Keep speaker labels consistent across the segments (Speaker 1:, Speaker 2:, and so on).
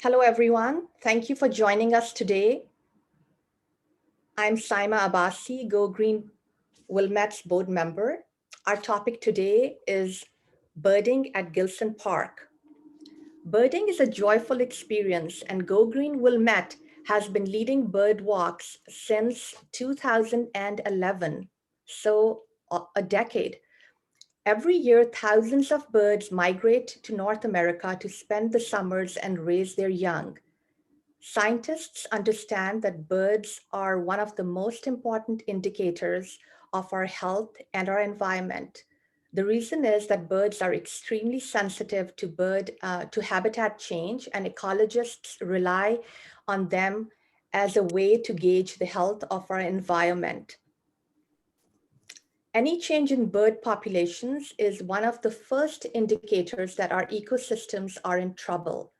Speaker 1: Hello, everyone. Thank you for joining us today. I'm Saima Abbasi, Go Green Wilmette's board member. Our topic today is birding at Gillson Park. Birding is a joyful experience, and Go Green Wilmette has been leading bird walks since 2011, so a decade. Every year, thousands of birds migrate to North America to spend the summers and raise their young. Scientists understand that birds are one of the most important indicators of our health and our environment. The reason is that birds are extremely sensitive to habitat change, and ecologists rely on them as a way to gauge the health of our environment. Any change in bird populations is one of the first indicators that our ecosystems are in trouble.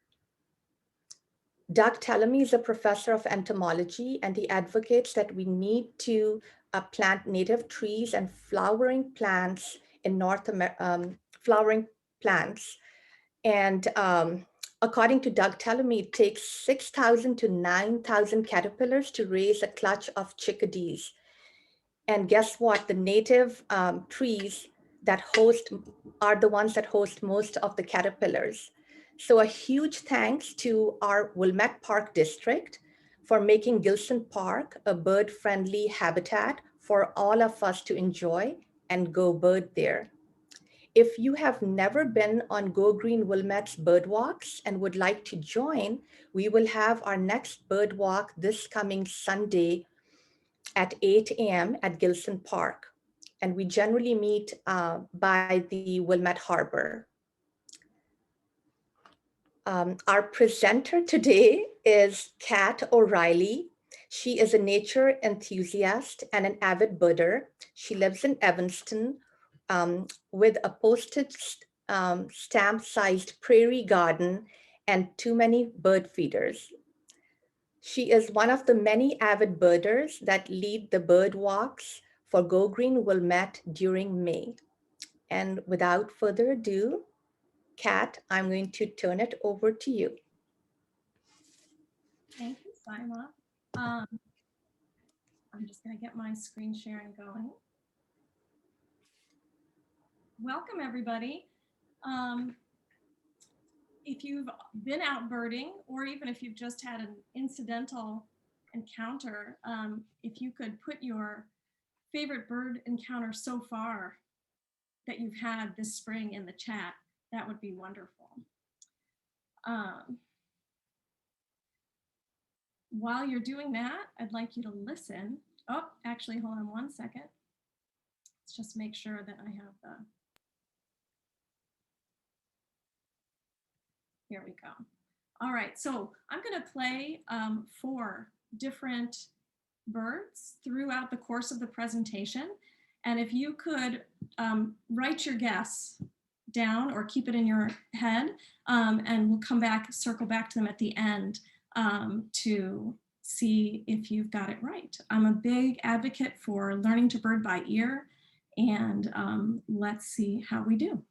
Speaker 1: Doug Tellamy is a professor of entomology, and he advocates that we need to plant native trees and flowering plants in flowering plants. And according to Doug Tellamy, it takes 6,000 to 9,000 caterpillars to raise a clutch of chickadees. And guess what? The native trees that host are the ones that host most of the caterpillars. So a huge thanks to our Wilmette Park District for making Gillson Park a bird-friendly habitat for all of us to enjoy and go bird there. If you have never been on Go Green Wilmette's bird walks and would like to join, we will have our next bird walk this coming Sunday at 8 a.m. at Gillson Park. And we generally meet by the Wilmette Harbor. Our presenter today is Kat O'Reilly. She is a nature enthusiast and an avid birder. She lives in Evanston with a postage stamp-sized prairie garden and too many bird feeders. She is one of the many avid birders that lead the bird walks for Go Green Wilmette during May. And without further ado, Kat, I'm going to turn it over to you.
Speaker 2: Thank you, Saima. I'm just going to get my screen sharing going. Welcome, everybody. If you've been out birding, or even if you've just had an incidental encounter, if you could put your favorite bird encounter so far that you've had this spring in the chat, that would be wonderful. While you're doing that, I'd like you to listen. Oh, actually, hold on one second. Let's just make sure that I have the... Here we go. All right, so I'm going to play 4 different birds throughout the course of the presentation. And if you could write your guess down or keep it in your head, and we'll come back, circle back to them at the end to see if you've got it right. I'm a big advocate for learning to bird by ear, and let's see how we do.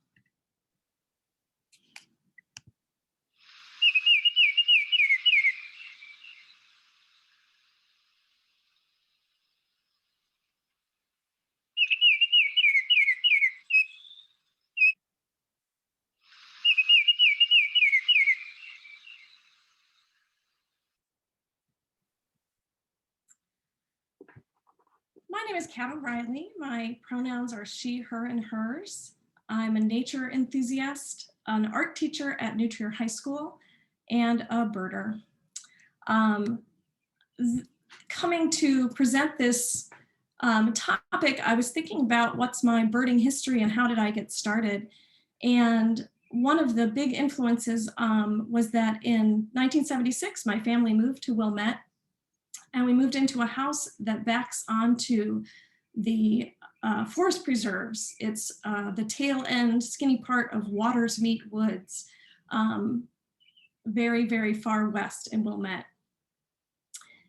Speaker 2: My name is Kat O'Reilly. My pronouns are she, her, and hers. I'm a nature enthusiast, an art teacher at New Trier High School, and a birder. Coming to present this topic, I was thinking about what's my birding history and how did I get started. And one of the big influences was that in 1976, my family moved to Wilmette. And we moved into a house that backs onto the forest preserves. It's the tail end, skinny part of Waters Meet Woods, very, very far west in Wilmette.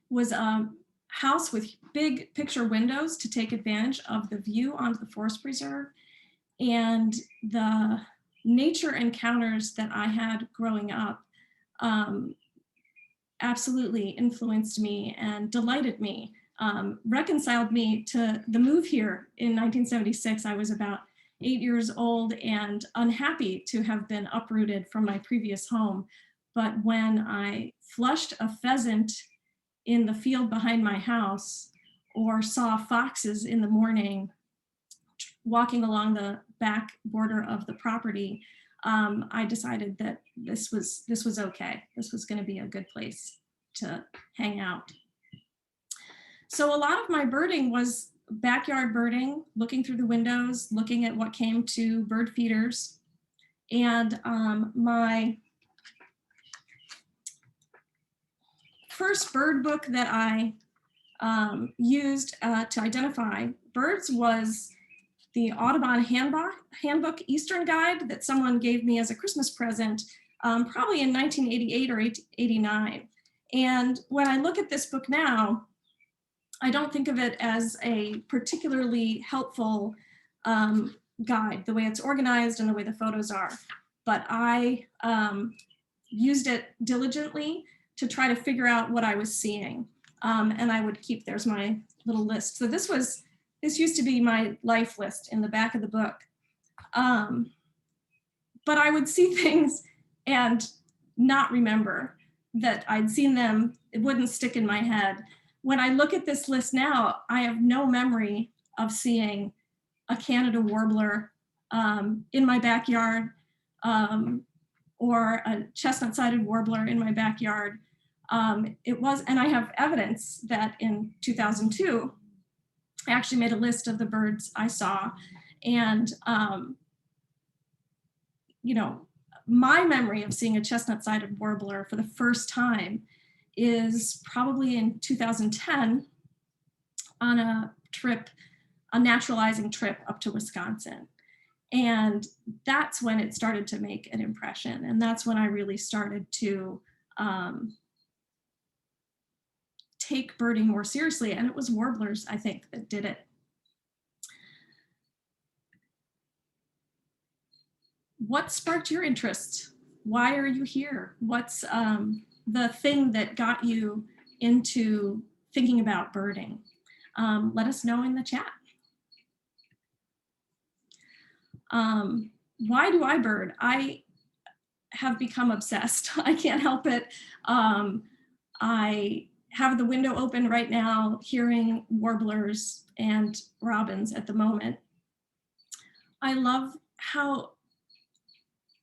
Speaker 2: It was a house with big picture windows to take advantage of the view onto the forest preserve. And the nature encounters that I had growing up absolutely influenced me and delighted me, reconciled me to the move here in 1976. I was about 8 years old and unhappy to have been uprooted from my previous home. But when I flushed a pheasant in the field behind my house, or saw foxes in the morning walking along the back border of the property, I decided that this was okay. This was going to be a good place to hang out. So a lot of my birding was backyard birding, looking through the windows, looking at what came to bird feeders. And my first bird book that I used to identify birds was the Audubon Handbook Eastern Guide that someone gave me as a Christmas present, probably in 1988 or 89. And when I look at this book now, I don't think of it as a particularly helpful guide, the way it's organized and the way the photos are. But I used it diligently to try to figure out what I was seeing. And I would keep, there's my little list. So this used to be my life list in the back of the book. But I would see things and not remember that I'd seen them. It wouldn't stick in my head. When I look at this list now, I have no memory of seeing a Canada warbler in my backyard, or a chestnut-sided warbler in my backyard. And I have evidence that in 2002, I actually made a list of the birds I saw. And, my memory of seeing a chestnut-sided warbler for the first time is probably in 2010 on a naturalizing trip up to Wisconsin. And that's when it started to make an impression. And that's when I really started to take birding more seriously. And it was warblers, I think, that did it. What sparked your interest? Why are you here? What's the thing that got you into thinking about birding? Let us know in the chat. Why do I bird? I have become obsessed. I can't help it. I have the window open right now, hearing warblers and robins at the moment. I love how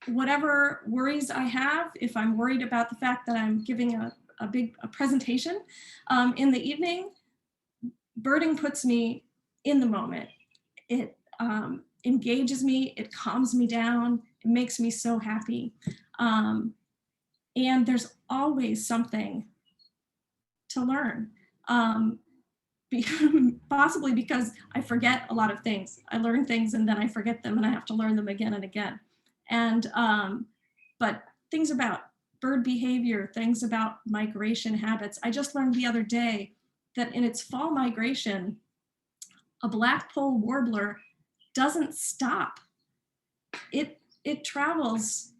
Speaker 2: whatever worries I have, if I'm worried about the fact that I'm giving a presentation in the evening, birding puts me in the moment. It engages me, it calms me down, it makes me so happy. And there's always something to learn, possibly because I forget a lot of things. I learn things and then I forget them and I have to learn them again and again. And, but things about bird behavior, things about migration habits. I just learned the other day that in its fall migration, a blackpoll warbler doesn't stop. It travels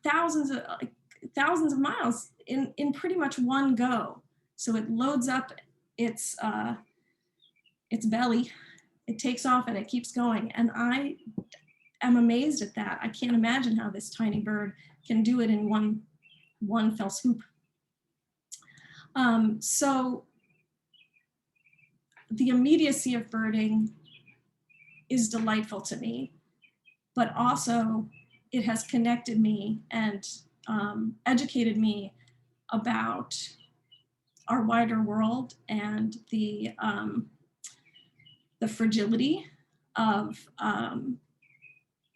Speaker 2: thousands of miles in pretty much one go. So it loads up its belly, it takes off and it keeps going. And I am amazed at that. I can't imagine how this tiny bird can do it in one fell swoop. So the immediacy of birding is delightful to me, but also it has connected me and educated me about our wider world and the fragility of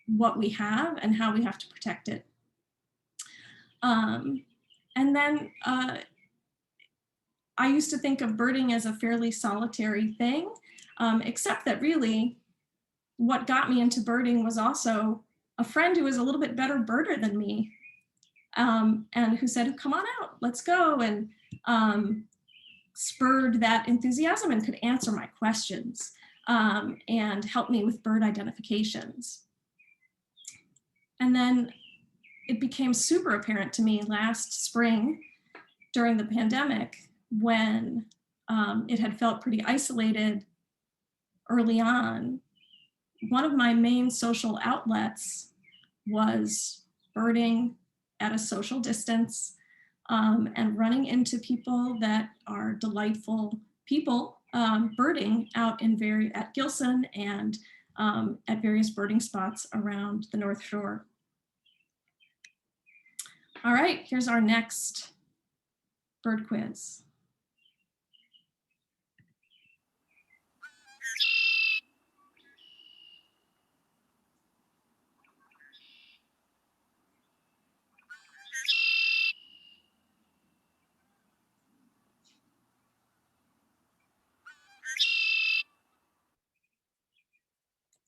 Speaker 2: what we have and how we have to protect it. And then I used to think of birding as a fairly solitary thing, except that really what got me into birding was also a friend who was a little bit better birder than me, and who said, come on out, let's go, and spurred that enthusiasm and could answer my questions and help me with bird identifications. And then it became super apparent to me last spring during the pandemic, when it had felt pretty isolated early on, one of my main social outlets was birding at a social distance, and running into people that are delightful people, birding out at Gillson and at various birding spots around the North Shore. All right, here's our next bird quiz.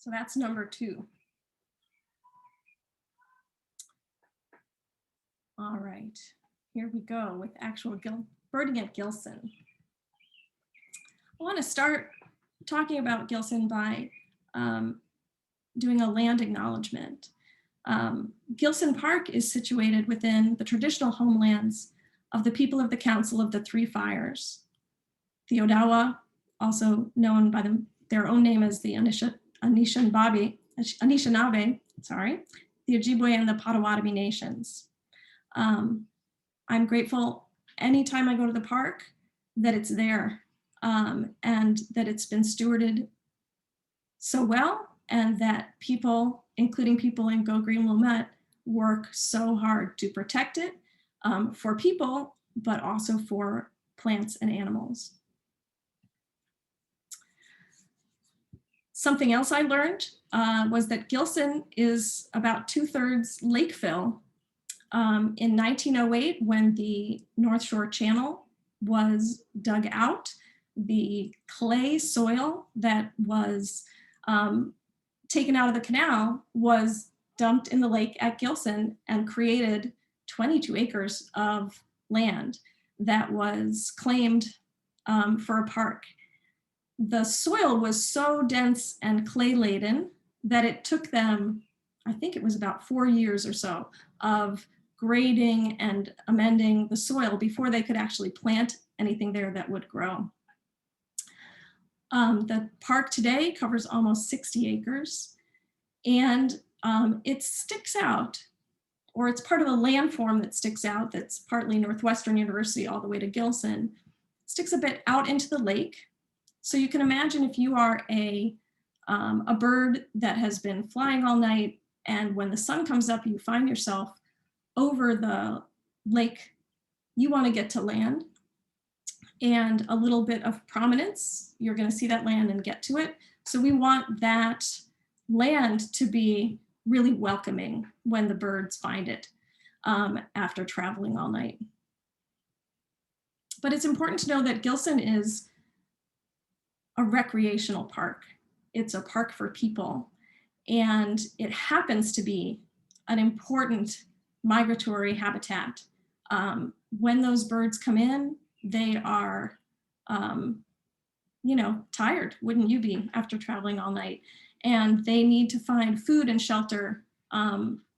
Speaker 2: So that's number 2. All right, here we go with actual birding at Gillson. I want to start talking about Gillson by doing a land acknowledgement. Gillson Park is situated within the traditional homelands of the people of the Council of the Three Fires, the Odawa, also known by their own name as the Anishinaabe, the Ojibwe, and the Potawatomi nations. I'm grateful anytime I go to the park that it's there, and that it's been stewarded so well, and that people, including people in Go Green Wilmette, work so hard to protect it, for people, but also for plants and animals. Something else I learned was that Gillson is about 2/3 lake fill. In 1908, when the North Shore Channel was dug out, the clay soil that was taken out of the canal was dumped in the lake at Gillson and created 22 acres of land that was claimed for a park. The soil was so dense and clay laden that it took them, I think it was about 4 years or so, of grading and amending the soil before they could actually plant anything there that would grow. The park today covers almost 60 acres, and it sticks out, or it's part of a landform that sticks out that's partly Northwestern University all the way to Gillson. It sticks a bit out into the lake. So you can imagine if you are a bird that has been flying all night, and when the sun comes up, you find yourself over the lake, you want to get to land, and a little bit of prominence, you're going to see that land and get to it. So we want that land to be really welcoming when the birds find it after traveling all night. But it's important to know that Gillson is a recreational park. It's a park for people, and it happens to be an important migratory habitat. When those birds come in, they are, tired, wouldn't you be, after traveling all night? And they need to find food and shelter,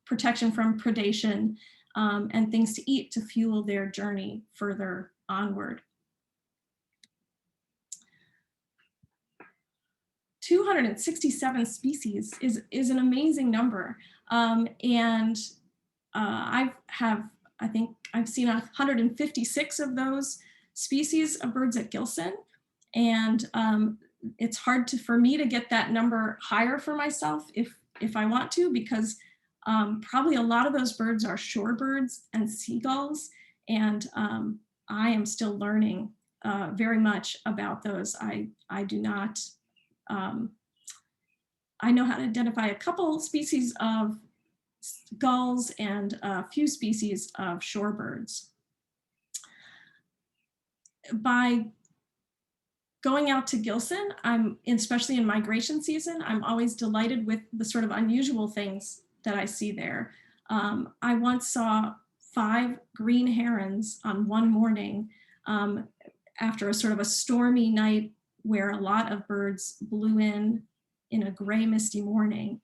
Speaker 2: protection from predation, and things to eat to fuel their journey further onward. 267 species is an amazing number. I think I've seen 156 of those species of birds at Gillson. And it's hard for me to get that number higher for myself if I want to, because probably a lot of those birds are shorebirds and seagulls. And I am still learning very much about those. I do not, I know how to identify a couple species of gulls and a few species of shorebirds. By going out to Gillson, especially in migration season, I'm always delighted with the sort of unusual things that I see there. I once saw 5 green herons on one morning after a sort of a stormy night where a lot of birds blew in a gray, misty morning.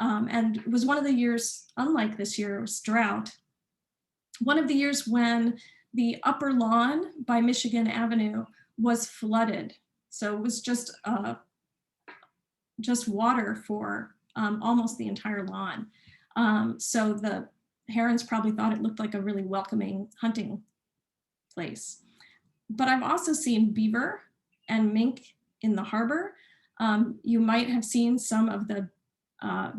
Speaker 2: And it was one of the years, unlike this year, it was drought, one of the years when the upper lawn by Michigan Avenue was flooded. So it was just water for almost the entire lawn. So the herons probably thought it looked like a really welcoming hunting place. But I've also seen beaver and mink in the harbor. You might have seen some of the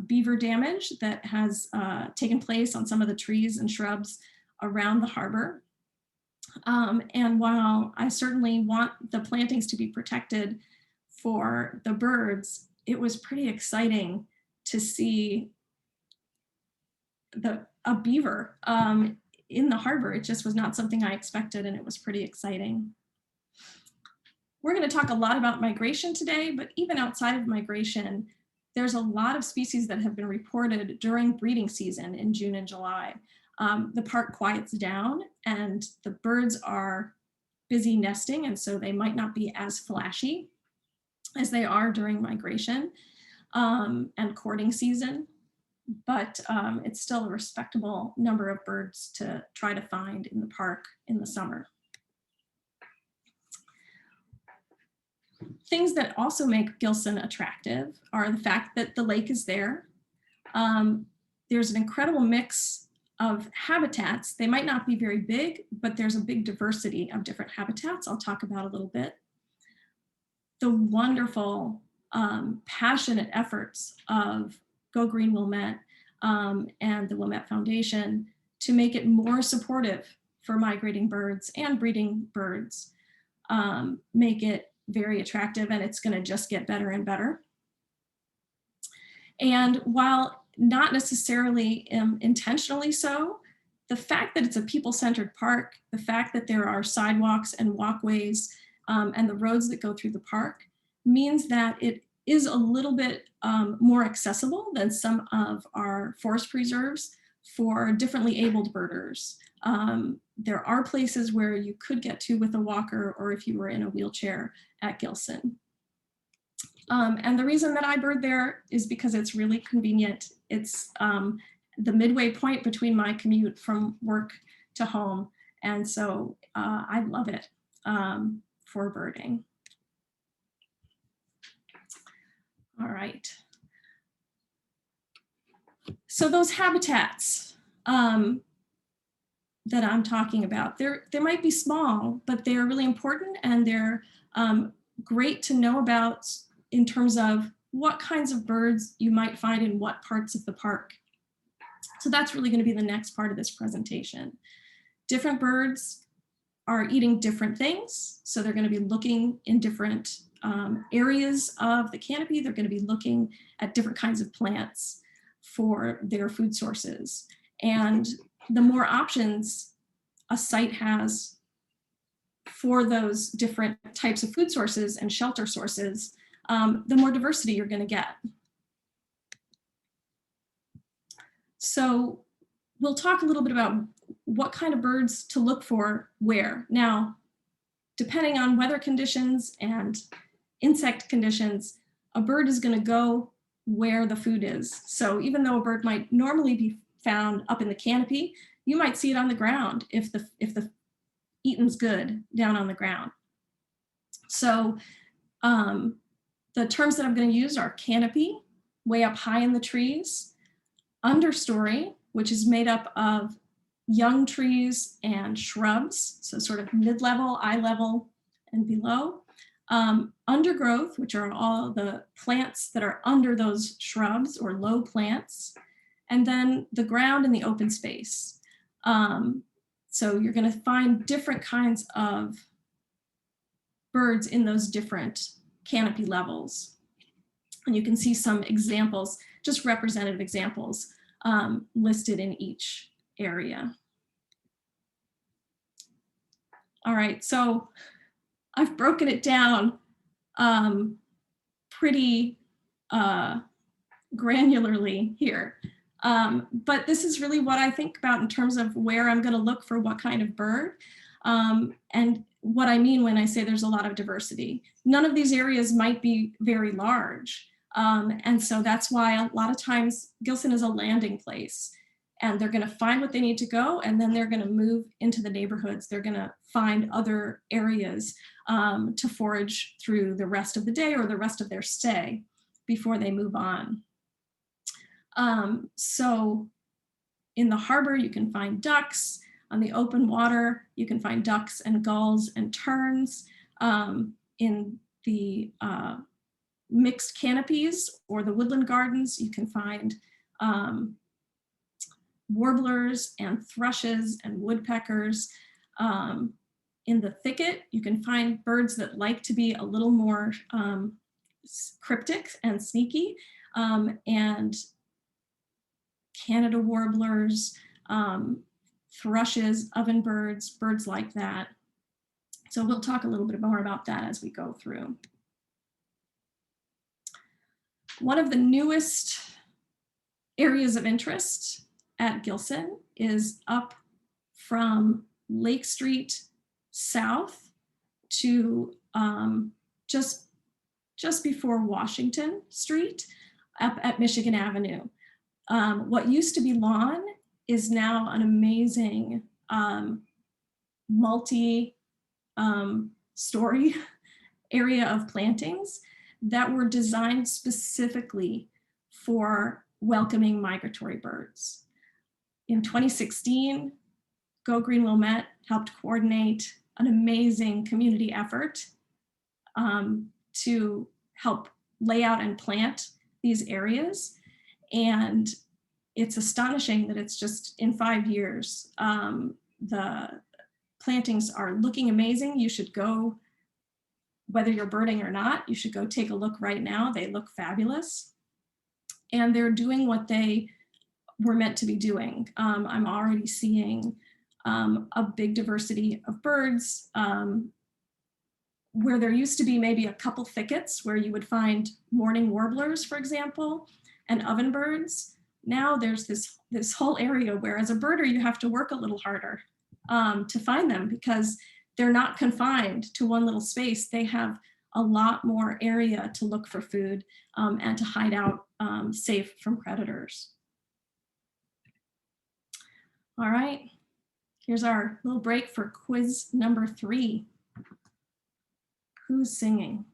Speaker 2: beaver damage that has taken place on some of the trees and shrubs around the harbor. And while I certainly want the plantings to be protected for the birds, it was pretty exciting to see a beaver in the harbor. It just was not something I expected, and it was pretty exciting. We're going to talk a lot about migration today, but even outside of migration, there's a lot of species that have been reported during breeding season in June and July. The park quiets down and the birds are busy nesting, and so they might not be as flashy as they are during migration and courting season, but it's still a respectable number of birds to try to find in the park in the summer. Things that also make Gillson attractive are the fact that the lake is there. There's an incredible mix of habitats. They might not be very big, but there's a big diversity of different habitats I'll talk about a little bit. The wonderful, passionate efforts of Go Green Wilmette and the Wilmette Foundation to make it more supportive for migrating birds and breeding birds, make it very attractive, and it's going to just get better and better. And while not necessarily intentionally so, the fact that it's a people-centered park, the fact that there are sidewalks and walkways and the roads that go through the park means that it is a little bit more accessible than some of our forest preserves for differently abled birders. There are places where you could get to with a walker or if you were in a wheelchair at Gillson. And the reason that I bird there is because it's really convenient. It's the midway point between my commute from work to home. And so I love it for birding. All right. So those habitats that I'm talking about, they might be small, but they're really important, and they're great to know about in terms of what kinds of birds you might find in what parts of the park. So that's really going to be the next part of this presentation. Different birds are eating different things, so they're going to be looking in different areas of the canopy. They're going to be looking at different kinds of plants for their food sources. And the more options a site has for those different types of food sources and shelter sources, the more diversity you're going to get. So we'll talk a little bit about what kind of birds to look for where. Now, depending on weather conditions and insect conditions, a bird is going to go where the food is. So even though a bird might normally be found up in the canopy, you might see it on the ground if the eaten's good down on the ground. So the terms that I'm going to use are canopy, way up high in the trees, understory, which is made up of young trees and shrubs, so sort of mid-level, eye level, and below. Undergrowth, which are all the plants that are under those shrubs or low plants, and then the ground and the open space. So you're going to find different kinds of birds in those different canopy levels. And you can see some examples, just representative examples listed in each area. All right, so I've broken it down pretty granularly here. But this is really what I think about in terms of where I'm going to look for what kind of bird. And what I mean when I say there's a lot of diversity. None of these areas might be very large. And so that's why a lot of times Gillson is a landing place. and they're going to find what they need to go, and then they're going to move into the neighborhoods. They're going to find other areas to forage through the rest of the day or the rest of their stay before they move on. So in the harbor, you can find ducks. On the open water, you can find ducks and gulls and terns. In the mixed canopies or the woodland gardens, you can find warblers and thrushes and woodpeckers. In the thicket, you can find birds that like to be a little more cryptic and sneaky, and Canada warblers, thrushes, ovenbirds, birds like that. So we'll talk a little bit more about that as we go through. One of the newest areas of interest at Gillson is up from Lake Street south to just before Washington Street, up at Michigan Avenue. What used to be lawn is now an amazing multi-story area of plantings that were designed specifically for welcoming migratory birds. In 2016, Go Green Wilmette helped coordinate an amazing community effort to help lay out and plant these areas. And it's astonishing that it's just in 5 years, the plantings are looking amazing. You should go, whether you're birding or not, you should go take a look right now. They look fabulous. And they're doing what they were meant to be doing. I'm already seeing a big diversity of birds, where there used to be maybe a couple thickets where you would find morning warblers, for example, and ovenbirds. Now there's this whole area where as a birder, you have to work a little harder to find them because they're not confined to one little space. They have a lot more area to look for food and to hide out safe from predators. All right, here's our little break for quiz number 3. Who's singing?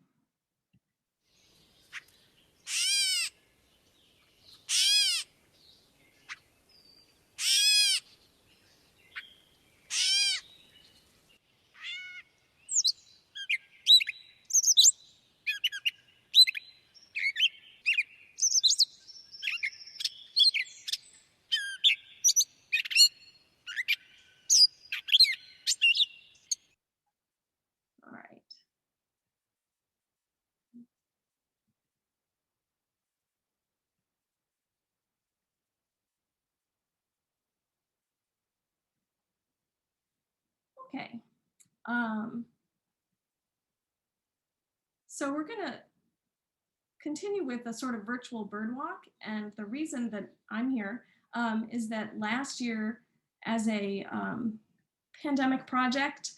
Speaker 2: Okay, so we're gonna continue with a sort of virtual bird walk. And the reason that I'm here is that last year as a pandemic project,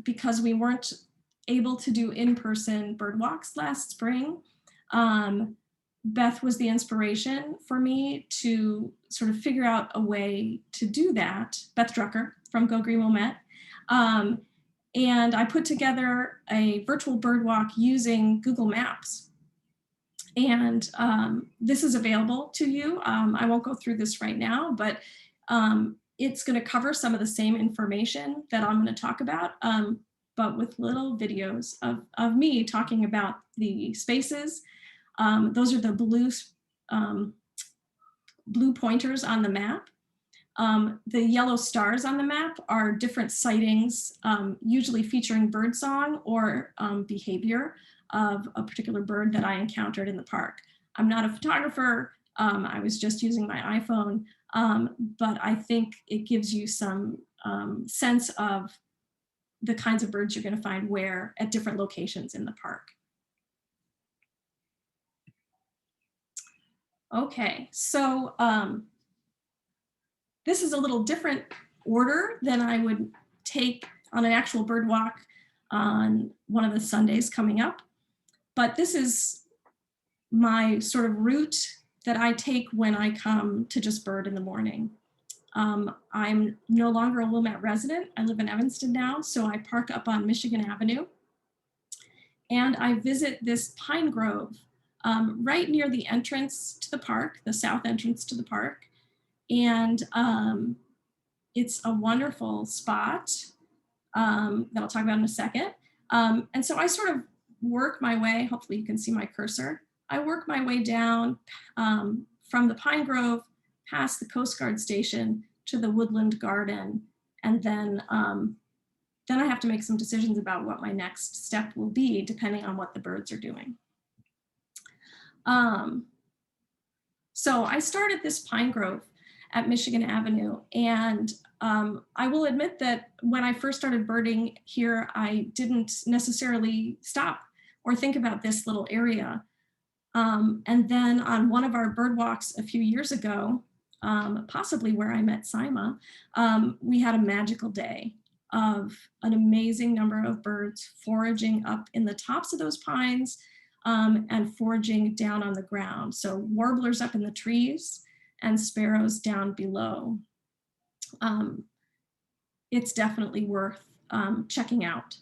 Speaker 2: because we weren't able to do in-person bird walks last spring, Beth was the inspiration for me to sort of figure out a way to do that. Beth Drucker from Go Green Wilmette. And I put together a virtual bird walk using Google Maps. And this is available to you. I won't go through this right now, but it's going to cover some of the same information that I'm going to talk about, but with little videos of me talking about the spaces. Those are the blue pointers on the map. The yellow stars on the map are different sightings, usually featuring birdsong or behavior of a particular bird that I encountered in the park. I'm not a photographer. I was just using my iPhone, but I think it gives you some sense of the kinds of birds you're going to find where at different locations in the park. Okay, so this is a little different order than I would take on an actual bird walk on one of the Sundays coming up. But this is my sort of route that I take when I come to just bird in the morning. I'm no longer a Wilmette resident. I live in Evanston now, so I park up on Michigan Avenue. And I visit this pine grove right near the entrance to the park, the south entrance to the park. And it's a wonderful spot that I'll talk about in a second. And so I sort of work my way, hopefully you can see my cursor. I work my way down from the pine grove past the Coast Guard station to the Woodland Garden. And then I have to make some decisions about what my next step will be, depending on what the birds are doing. So I started this pine grove at Michigan Avenue, and I will admit that when I first started birding here, I didn't necessarily stop or think about this little area. And then on one of our bird walks a few years ago, possibly where I met Sima, we had a magical day of an amazing number of birds foraging up in the tops of those pines and foraging down on the ground. So warblers up in the trees and sparrows down below. It's definitely worth checking out.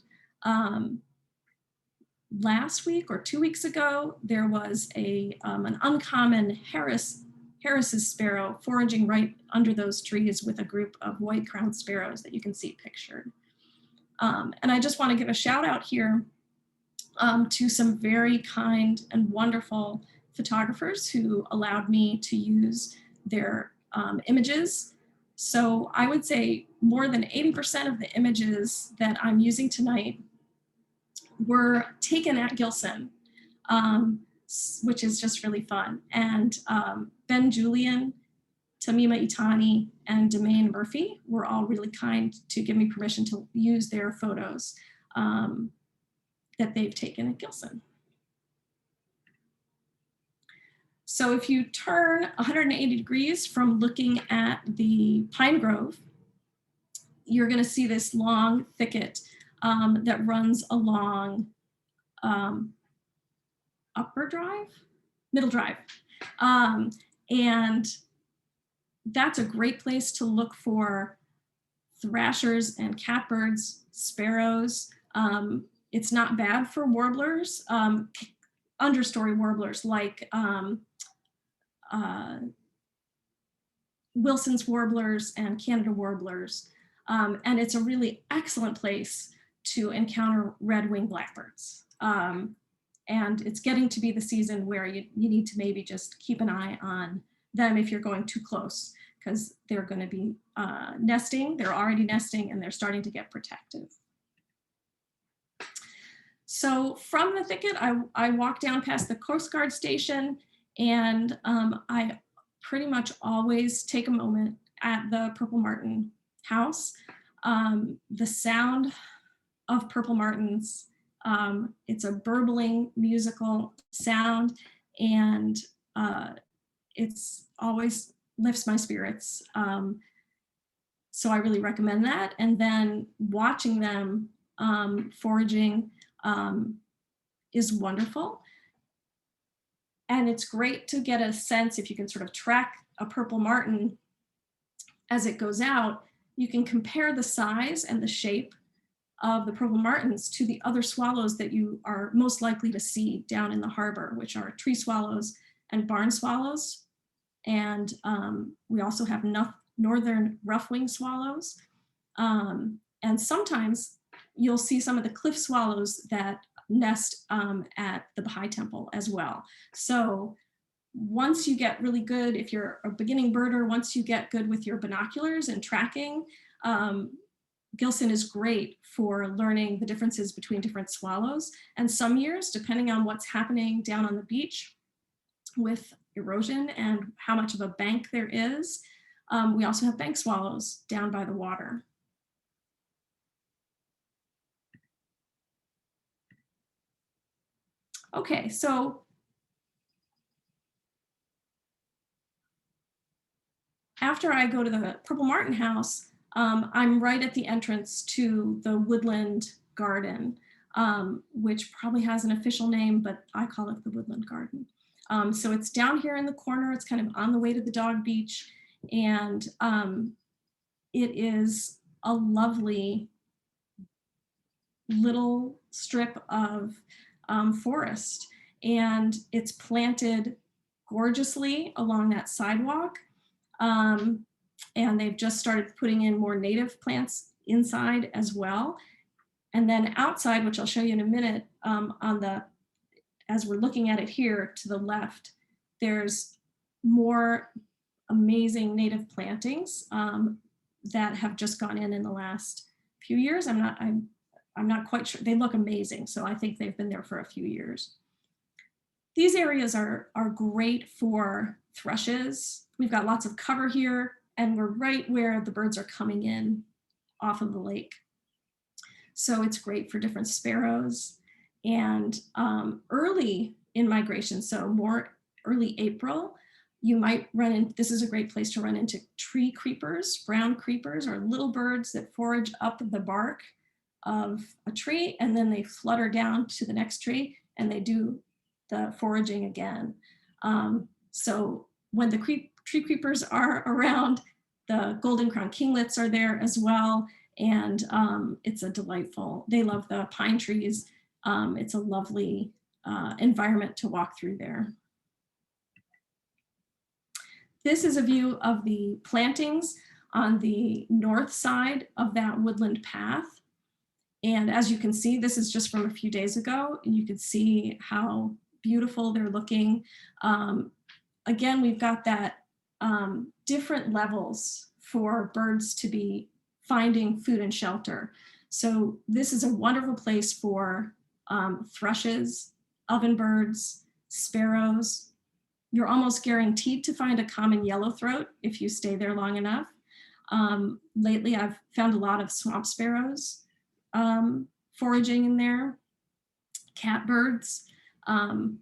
Speaker 2: Last week or 2 weeks ago, there was an uncommon Harris's sparrow foraging right under those trees with a group of white-crowned sparrows that you can see pictured. And I just want to give a shout out here to some very kind and wonderful photographers who allowed me to use their images. So I would say more than 80% of the images that I'm using tonight were taken at Gillson, which is just really fun. And Ben Julian, Tamima Itani, and Demaine Murphy were all really kind to give me permission to use their photos that they've taken at Gillson. So if you turn 180 degrees from looking at the pine grove, you're going to see this long thicket that runs along Middle Drive. And that's a great place to look for thrashers and catbirds, sparrows. It's not bad for warblers, understory warblers like Wilson's warblers and Canada warblers. And it's a really excellent place to encounter red-winged blackbirds. And it's getting to be the season where you need to maybe just keep an eye on them if you're going too close, because they're going to be nesting. They're already nesting and they're starting to get protective. So from the thicket, I walk down past the Coast Guard station, and I pretty much always take a moment at the Purple Martin house. The sound of purple martins, it's a burbling musical sound, and it's always lifts my spirits. So I really recommend that. And then watching them foraging is wonderful. And it's great to get a sense, if you can sort of track a purple martin as it goes out, you can compare the size and the shape of the purple martins to the other swallows that you are most likely to see down in the harbor, which are tree swallows and barn swallows. And we also have northern rough-winged swallows. And sometimes you'll see some of the cliff swallows that nest at the Baha'i Temple as well. So once you get really good, if you're a beginning birder, once you get good with your binoculars and tracking, Gillson is great for learning the differences between different swallows. And some years, depending on what's happening down on the beach with erosion and how much of a bank there is, we also have bank swallows down by the water. Okay, so after I go to the Purple Martin house, I'm right at the entrance to the Woodland Garden, which probably has an official name, but I call it the Woodland Garden. So it's down here in the corner. It's kind of on the way to the dog beach. And it is a lovely little strip of forest. And it's planted gorgeously along that sidewalk. And they've just started putting in more native plants inside as well. And then outside, which I'll show you in a minute, as we're looking at it here to the left, there's more amazing native plantings that have just gone in the last few years. I'm not quite sure. They look amazing, so I think they've been there for a few years. These areas are great for thrushes. We've got lots of cover here, and we're right where the birds are coming in off of the lake. So it's great for different sparrows. And early in migration, so more early April, you might run in, this is a great place to run into tree creepers, brown creepers, or little birds that forage up the bark of a tree, and then they flutter down to the next tree and they do the foraging again. So when the tree creepers are around, the golden crown kinglets are there as well. And it's a delightful, they love the pine trees. It's a lovely environment to walk through there. This is a view of the plantings on the north side of that woodland path. And as you can see, this is just from a few days ago, and you can see how beautiful they're looking. Again, we've got that different levels for birds to be finding food and shelter. So this is a wonderful place for thrushes, ovenbirds, sparrows. You're almost guaranteed to find a common yellowthroat if you stay there long enough. Lately, I've found a lot of swamp sparrows foraging in there, catbirds. And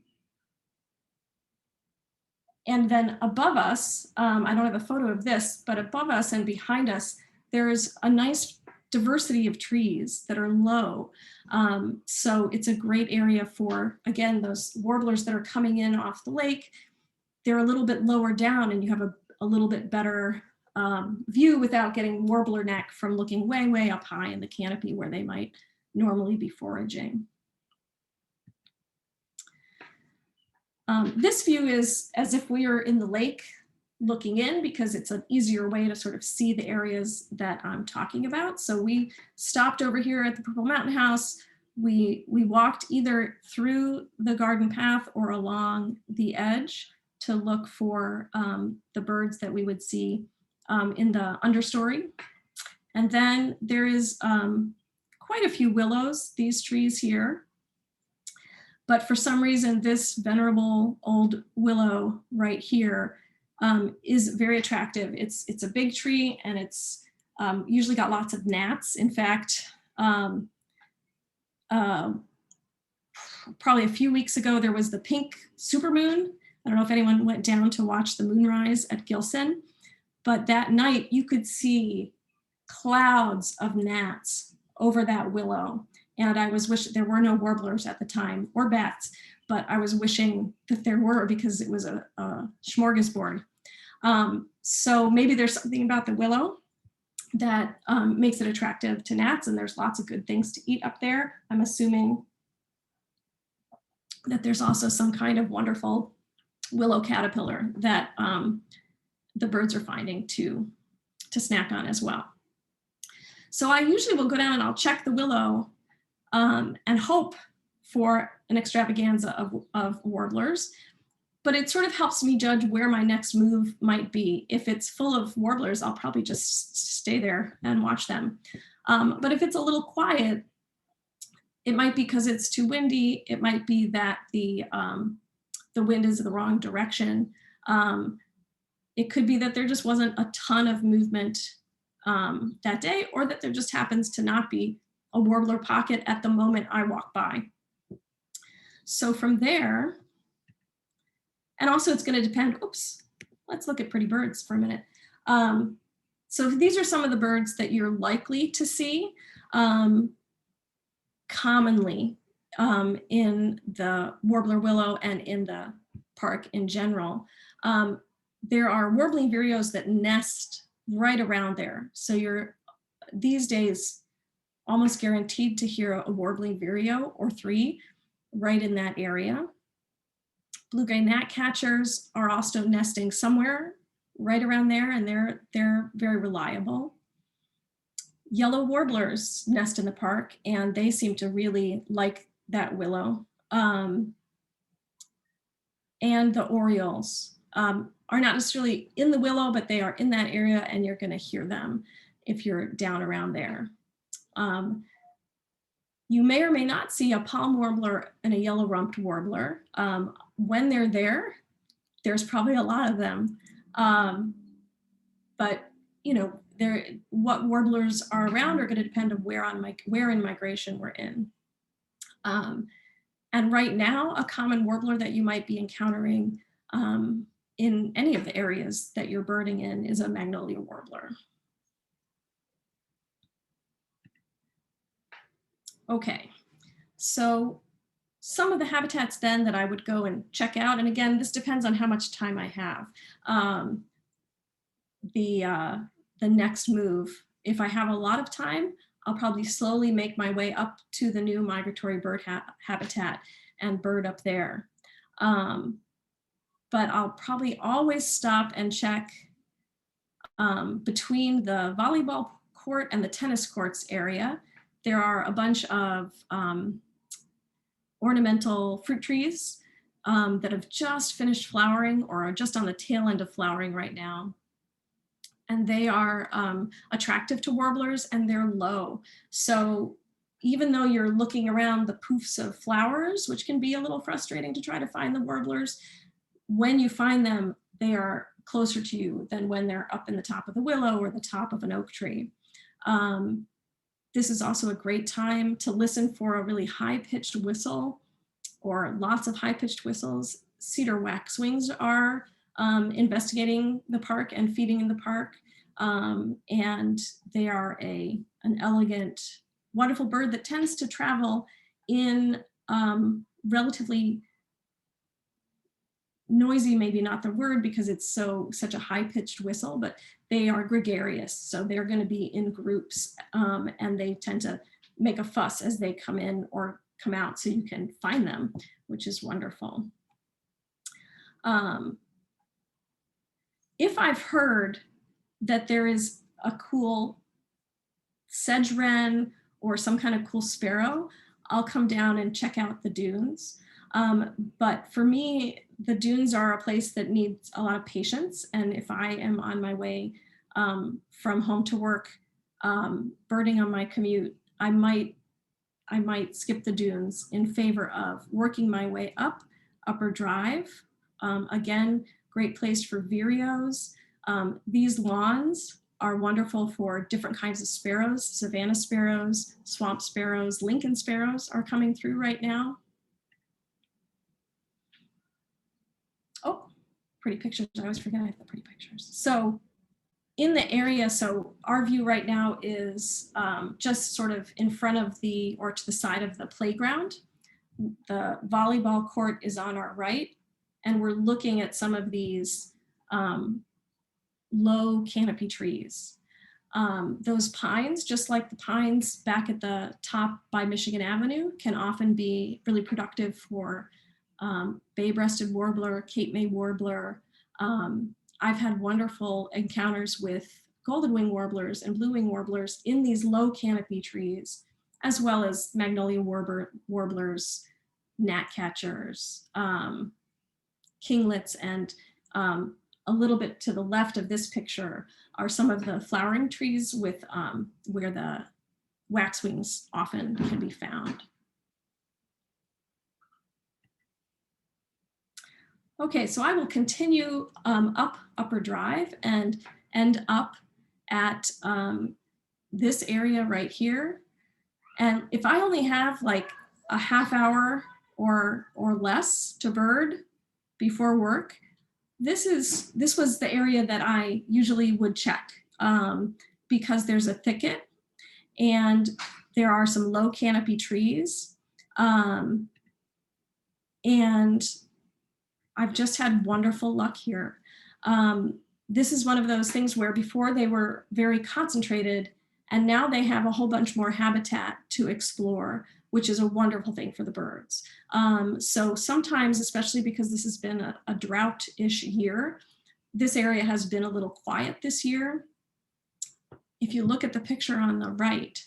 Speaker 2: then above us, I don't have a photo of this, but above us and behind us, there's a nice diversity of trees that are low. So it's a great area for, again, those warblers that are coming in off the lake. They're a little bit lower down and you have a little bit better view without getting warbler neck from looking way, way up high in the canopy where they might normally be foraging. This view is as if we are in the lake looking in, because it's an easier way to sort of see the areas that I'm talking about. So we stopped over here at the Purple Mountain House. We walked either through the garden path or along the edge to look for the birds that we would see in the understory. And then there is quite a few willows, these trees here. But for some reason, this venerable old willow right here is very attractive. It's a big tree and it's usually got lots of gnats. In fact, probably a few weeks ago, there was the pink supermoon. I don't know if anyone went down to watch the moonrise at Gillson, but that night you could see clouds of gnats over that willow. And I was wishing there were no warblers at the time or bats, but I was wishing that there were, because it was a smorgasbord. So maybe there's something about the willow that makes it attractive to gnats, and there's lots of good things to eat up there. I'm assuming that there's also some kind of wonderful willow caterpillar that the birds are finding to snack on as well. So I usually will go down and I'll check the willow and hope for an extravaganza of warblers, but it sort of helps me judge where my next move might be. If it's full of warblers, I'll probably just stay there and watch them. But if it's a little quiet, it might be because it's too windy. It might be that the wind is the wrong direction. It could be that there just wasn't a ton of movement that day, or that there just happens to not be a warbler pocket at the moment I walk by. So from there, and also it's going to depend, oops, let's look at pretty birds for a minute. So these are some of the birds that you're likely to see commonly in the warbler willow and in the park in general. There are warbling vireos that nest right around there. So you're these days almost guaranteed to hear a warbling vireo or 3 right in that area. Blue-gray gnatcatchers are also nesting somewhere right around there, and they're very reliable. Yellow warblers nest in the park, and they seem to really like that willow. And the orioles are not necessarily in the willow, but they are in that area, and you're going to hear them if you're down around there. You may or may not see a palm warbler and a yellow-rumped warbler. When they're there, there's probably a lot of them. But you know, what warblers are around are going to depend on where in migration we're in. And right now, a common warbler that you might be encountering in any of the areas that you're birding in is a Magnolia Warbler. Okay, so some of the habitats then that I would go and check out, and again, this depends on how much time I have. The next move, if I have a lot of time, I'll probably slowly make my way up to the new migratory bird habitat and bird up there. But I'll probably always stop and check between the volleyball court and the tennis courts area. There are a bunch of ornamental fruit trees that have just finished flowering or are just on the tail end of flowering right now. And they are attractive to warblers, and they're low. So even though you're looking around the poofs of flowers, which can be a little frustrating to try to find the warblers, when you find them, they are closer to you than when they're up in the top of the willow or the top of an oak tree. This is also a great time to listen for a really high-pitched whistle or lots of high-pitched whistles. Cedar Wax Wings are investigating the park and feeding in the park. And they are an elegant, wonderful bird that tends to travel in relatively noisy, maybe not the word because it's such a high-pitched whistle, but they are gregarious. So they're going to be in groups and they tend to make a fuss as they come in or come out, so you can find them, which is wonderful. If I've heard that there is a cool sedge wren or some kind of cool sparrow, I'll come down and check out the dunes. But for me, the dunes are a place that needs a lot of patience. And if I am on my way from home to work, birding on my commute, I might skip the dunes in favor of working my way up Upper Drive. Again, great place for vireos. These lawns are wonderful for different kinds of sparrows. Savanna sparrows, swamp sparrows, Lecant sparrows are coming through right now. Oh, pretty pictures. I always forget I have the pretty pictures. So in the area, so our view right now is just sort of in front of or to the side of the playground. The volleyball court is on our right, and we're looking at some of these low canopy trees. Those pines, just like the pines back at the top by Michigan Avenue, can often be really productive for bay-breasted warbler, Cape May warbler. I've had wonderful encounters with golden wing warblers and blue wing warblers in these low canopy trees, as well as Magnolia warblers, gnatcatchers, kinglets, and a little bit to the left of this picture are some of the flowering trees with where the waxwings often can be found. Okay, so I will continue up Upper Drive and end up at this area right here. And if I only have like a half hour or less to bird before work, this was the area that I usually would check because there's a thicket and there are some low canopy trees. And I've just had wonderful luck here. This is one of those things where before they were very concentrated, and now they have a whole bunch more habitat to explore, which is a wonderful thing for the birds. So sometimes, especially because this has been a drought-ish year, this area has been a little quiet this year. If you look at the picture on the right,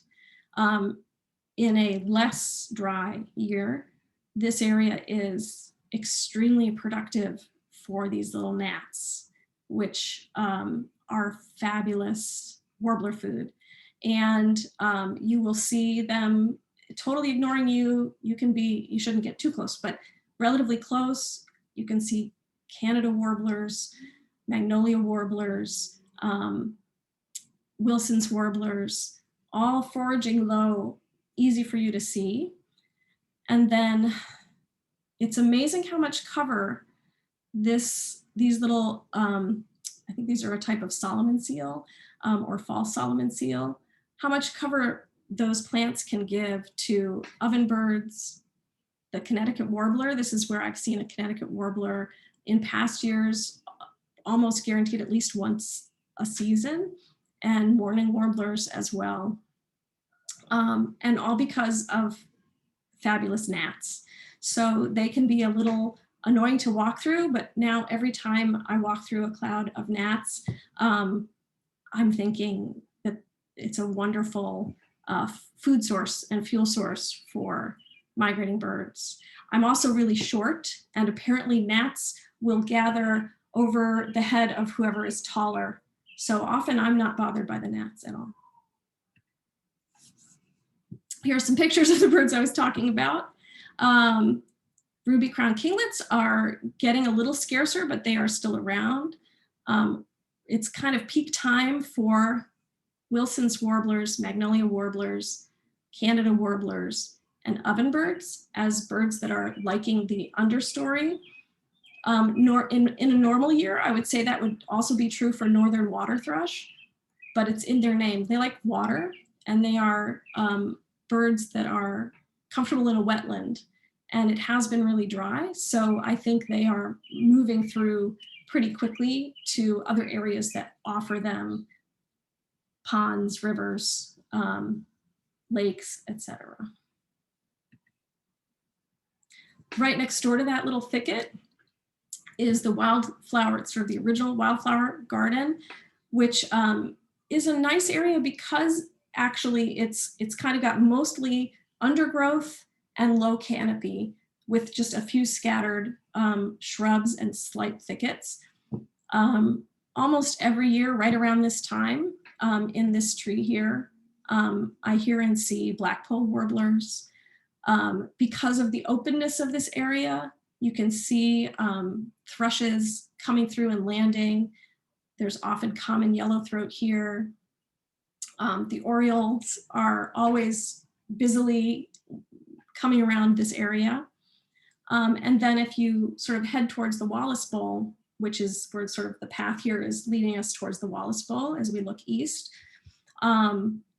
Speaker 2: in a less dry year, this area is extremely productive for these little gnats, which are fabulous warbler food. And you will see them totally ignoring you. You shouldn't get too close, but relatively close. You can see Canada warblers, Magnolia warblers, Wilson's warblers, all foraging low, easy for you to see. And then it's amazing how much cover these little, I think these are a type of Solomon seal or false Solomon seal, how much cover those plants can give to ovenbirds, the Connecticut warbler. This is where I've seen a Connecticut warbler in past years, almost guaranteed at least once a season, and mourning warblers as well. And all because of fabulous gnats. So they can be a little annoying to walk through, but now every time I walk through a cloud of gnats, I'm thinking that it's a wonderful food source and fuel source for migrating birds. I'm also really short, and apparently gnats will gather over the head of whoever is taller. So often I'm not bothered by the gnats at all. Here are some pictures of the birds I was talking about. Ruby-crowned kinglets are getting a little scarcer, but they are still around. It's kind of peak time for Wilson's warblers, Magnolia warblers, Canada warblers, and ovenbirds as birds that are liking the understory. In a normal year, I would say that would also be true for northern water thrush, but it's in their name. They like water, and they are birds that are comfortable in a wetland, and it has been really dry. So I think they are moving through pretty quickly to other areas that offer them ponds, rivers, lakes, etc. Right next door to that little thicket is the wildflower, it's sort of the original Wildflower Garden, which is a nice area because actually it's kind of got mostly undergrowth and low canopy with just a few scattered shrubs and slight thickets. Almost every year, right around this time, in this tree here, I hear and see blackpoll warblers. Because of the openness of this area, you can see thrushes coming through and landing. There's often common yellowthroat here. The Orioles are always busily coming around this area. And then if you sort of head towards the Wallace Bowl, which is where sort of the path here is leading us towards the Wallace Bowl as we look east,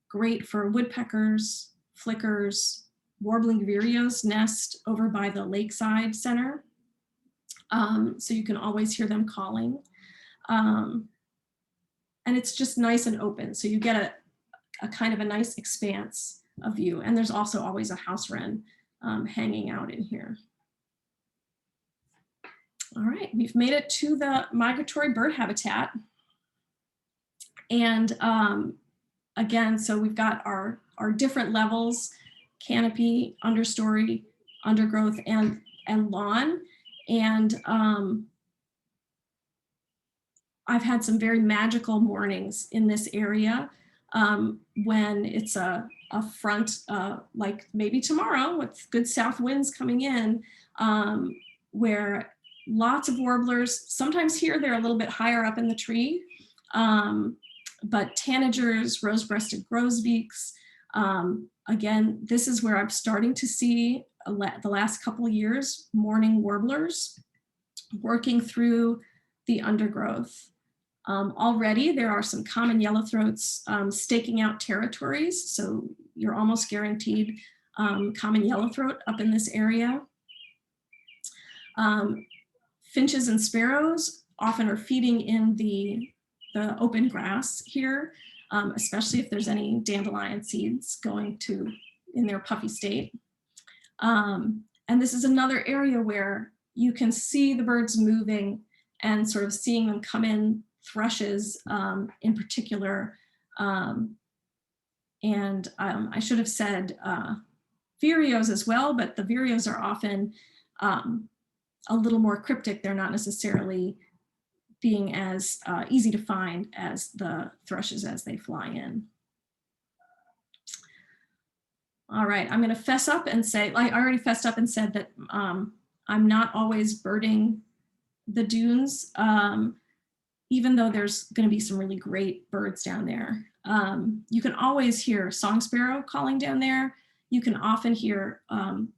Speaker 2: great for woodpeckers, flickers, warbling vireos nest over by the Lakeside Center. So you can always hear them calling. And it's just nice and open. So you get a kind of a nice expanse of view. And there's also always a house wren hanging out in here. All right, we've made it to the migratory bird habitat. And again, so we've got our different levels: canopy, understory, undergrowth, and lawn. And I've had some very magical mornings in this area when it's a front, like maybe tomorrow with good south winds coming in, where lots of warblers, sometimes here they're a little bit higher up in the tree, but tanagers, rose-breasted grosbeaks, again, this is where I'm starting to see the last couple of years, mourning warblers working through the undergrowth. Already there are some common yellowthroats staking out territories, so you're almost guaranteed common yellowthroat up in this area. Finches and sparrows often are feeding in the open grass here, especially if there's any dandelion seeds going to in their puffy state. And this is another area where you can see the birds moving and sort of seeing them come in, thrushes in particular. And I should have said vireos as well, but the vireos are often a little more cryptic. They're not necessarily being as easy to find as the thrushes as they fly in. All right, I'm gonna fess up and say, I already fessed up and said that I'm not always birding the dunes, even though there's gonna be some really great birds down there. You can always hear song sparrow calling down there. You can often hear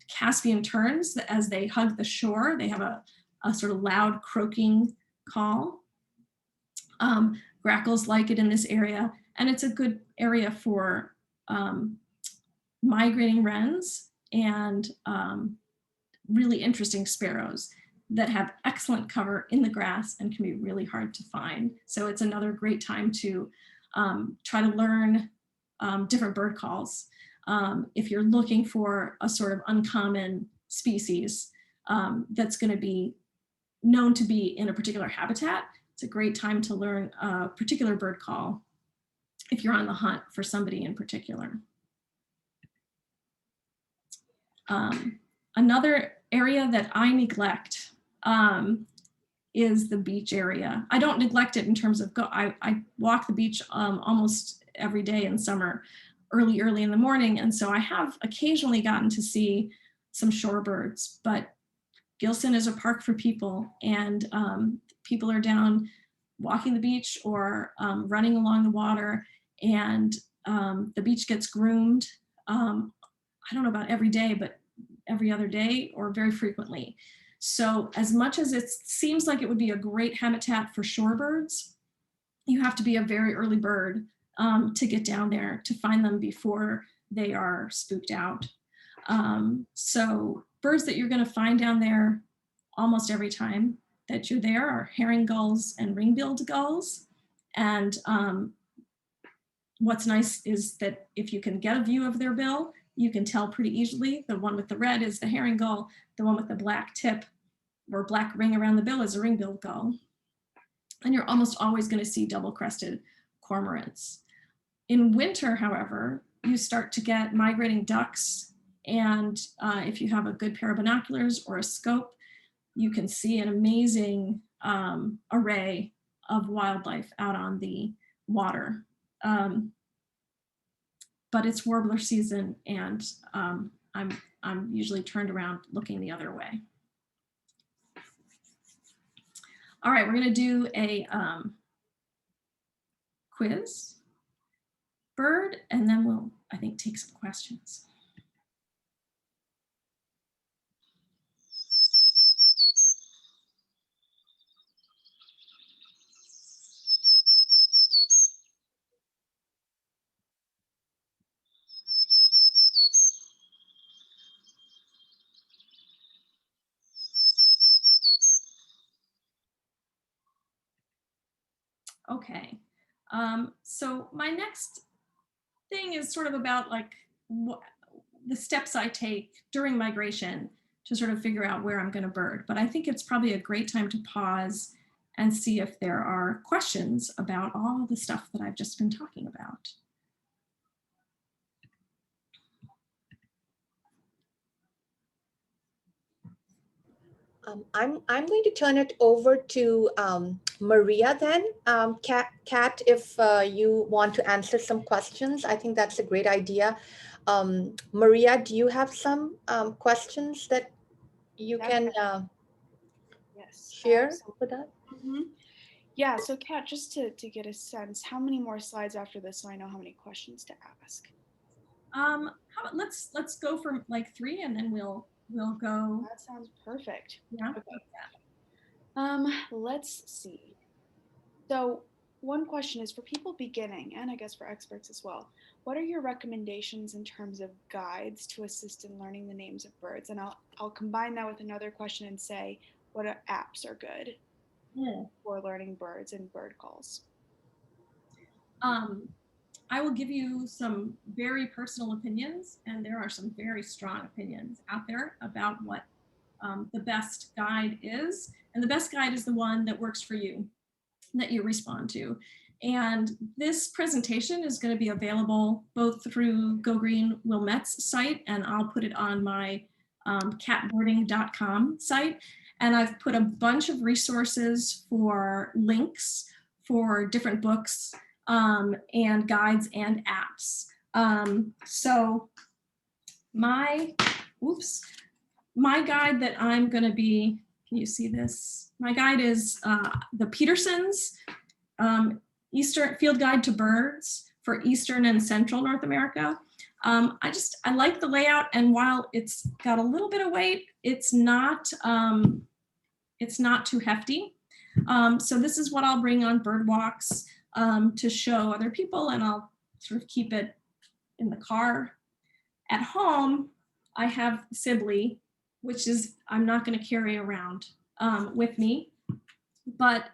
Speaker 2: Caspian terns as they hug the shore. They have a sort of loud croaking call. Grackles like it in this area, and it's a good area for migrating wrens and really interesting sparrows that have excellent cover in the grass and can be really hard to find. So it's another great time to try to learn different bird calls. If you're looking for a sort of uncommon species that's going to be known to be in a particular habitat, it's a great time to learn a particular bird call if you're on the hunt for somebody in particular. Another area that I neglect is the beach area. I don't neglect it in terms of I walk the beach almost every day in summer, early in the morning. And so I have occasionally gotten to see some shorebirds, but Gillson is a park for people, and people are down walking the beach or running along the water, and the beach gets groomed. I don't know about every day, but every other day or very frequently. So as much as it seems like it would be a great habitat for shorebirds, you have to be a very early bird to get down there to find them before they are spooked out. So birds that you're going to find down there almost every time that you're there are herring gulls and ring-billed gulls. And what's nice is that if you can get a view of their bill, you can tell pretty easily. The one with the red is the herring gull. The one with the black tip or black ring around the bill is a ring-billed gull. And you're almost always going to see double-crested cormorants. In winter, however, you start to get migrating ducks. And if you have a good pair of binoculars or a scope, you can see an amazing array of wildlife out on the water. But it's warbler season, and I'm usually turned around looking the other way. All right, we're gonna do a quiz, bird, and then we'll, I think, take some questions. Okay, so my next thing is sort of about like the steps I take during migration to sort of figure out where I'm going to bird. But I think it's probably a great time to pause and see if there are questions about all the stuff that I've just been talking about.
Speaker 1: I'm going to turn it over to Maria then. Kat, if you want to answer some questions, I think that's a great idea. Maria, do you have some questions that you can share with us?
Speaker 3: Mm-hmm. Yeah, so Kat, just to get a sense, how many more slides after this so I know how many questions to ask?
Speaker 2: How about let's go for like 3 and then we'll go.
Speaker 3: That sounds perfect.
Speaker 2: Yeah.
Speaker 3: Okay. Let's see. So one question is for people beginning, and I guess for experts as well, what are your recommendations in terms of guides to assist in learning the names of birds? And I'll combine that with another question and say, apps are good for learning birds and bird calls?
Speaker 2: I will give you some very personal opinions, and there are some very strong opinions out there about what the best guide is. And the best guide is the one that works for you, that you respond to. And this presentation is going to be available both through Go Green Wilmette's site, and I'll put it on my catboarding.com site. And I've put a bunch of resources for links for different books and guides and apps. So my guide that I'm going to be, can you see this? My guide is the Peterson's Eastern Field Guide to Birds for Eastern and Central North America. I like the layout, and while it's got a little bit of weight, it's not too hefty. So this is what I'll bring on bird walks to show other people, and I'll sort of keep it in the car. At home, I have Sibley, which is I'm not going to carry around with me, but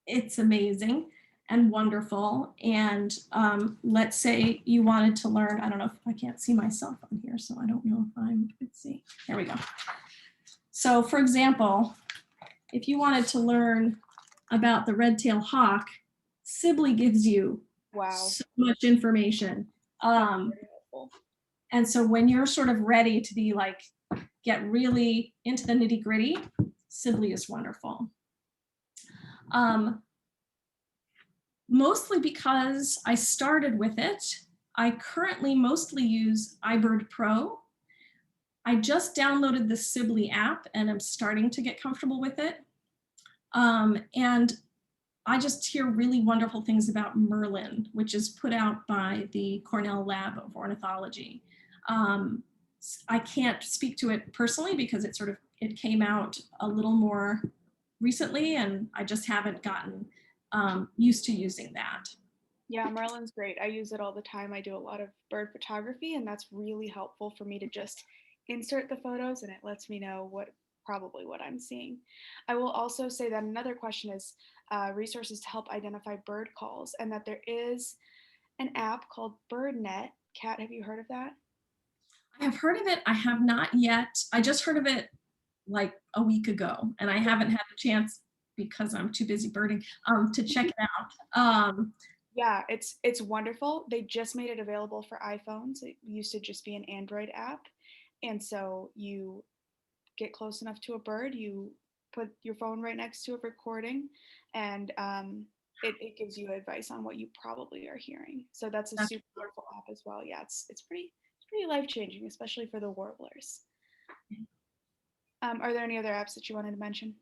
Speaker 2: it's amazing and wonderful. And let's say you wanted to learn, I don't know if I can't see myself on here, so I don't know if let's see, there we go. So for example, if you wanted to learn about the red-tailed hawk, Sibley gives you so much information. And so when you're sort of ready to be like, get really into the nitty gritty, Sibley is wonderful. Mostly because I started with it, I currently mostly use iBird Pro. I just downloaded the Sibley app and I'm starting to get comfortable with it. And I just hear really wonderful things about Merlin, which is put out by the Cornell Lab of Ornithology. I can't speak to it personally because it came out a little more recently, and I just haven't gotten used to using that.
Speaker 3: Yeah, Merlin's great. I use it all the time. I do a lot of bird photography, and that's really helpful for me to just insert the photos, and it lets me know probably what I'm seeing. I will also say that another question is resources to help identify bird calls, and that there is an app called BirdNet. Kat, have you heard of that?
Speaker 2: I have heard of it. I have not yet. I just heard of it like a week ago, and I haven't had a chance because I'm too busy birding to check it out.
Speaker 3: Yeah, it's wonderful. They just made it available for iPhones. It used to just be an Android app. And so you get close enough to a bird, you put your phone right next to a recording, and it gives you advice on what you probably are hearing. So that's a super wonderful app as well. Yeah, it's pretty life-changing, especially for the warblers. Are there any other apps that you wanted to mention?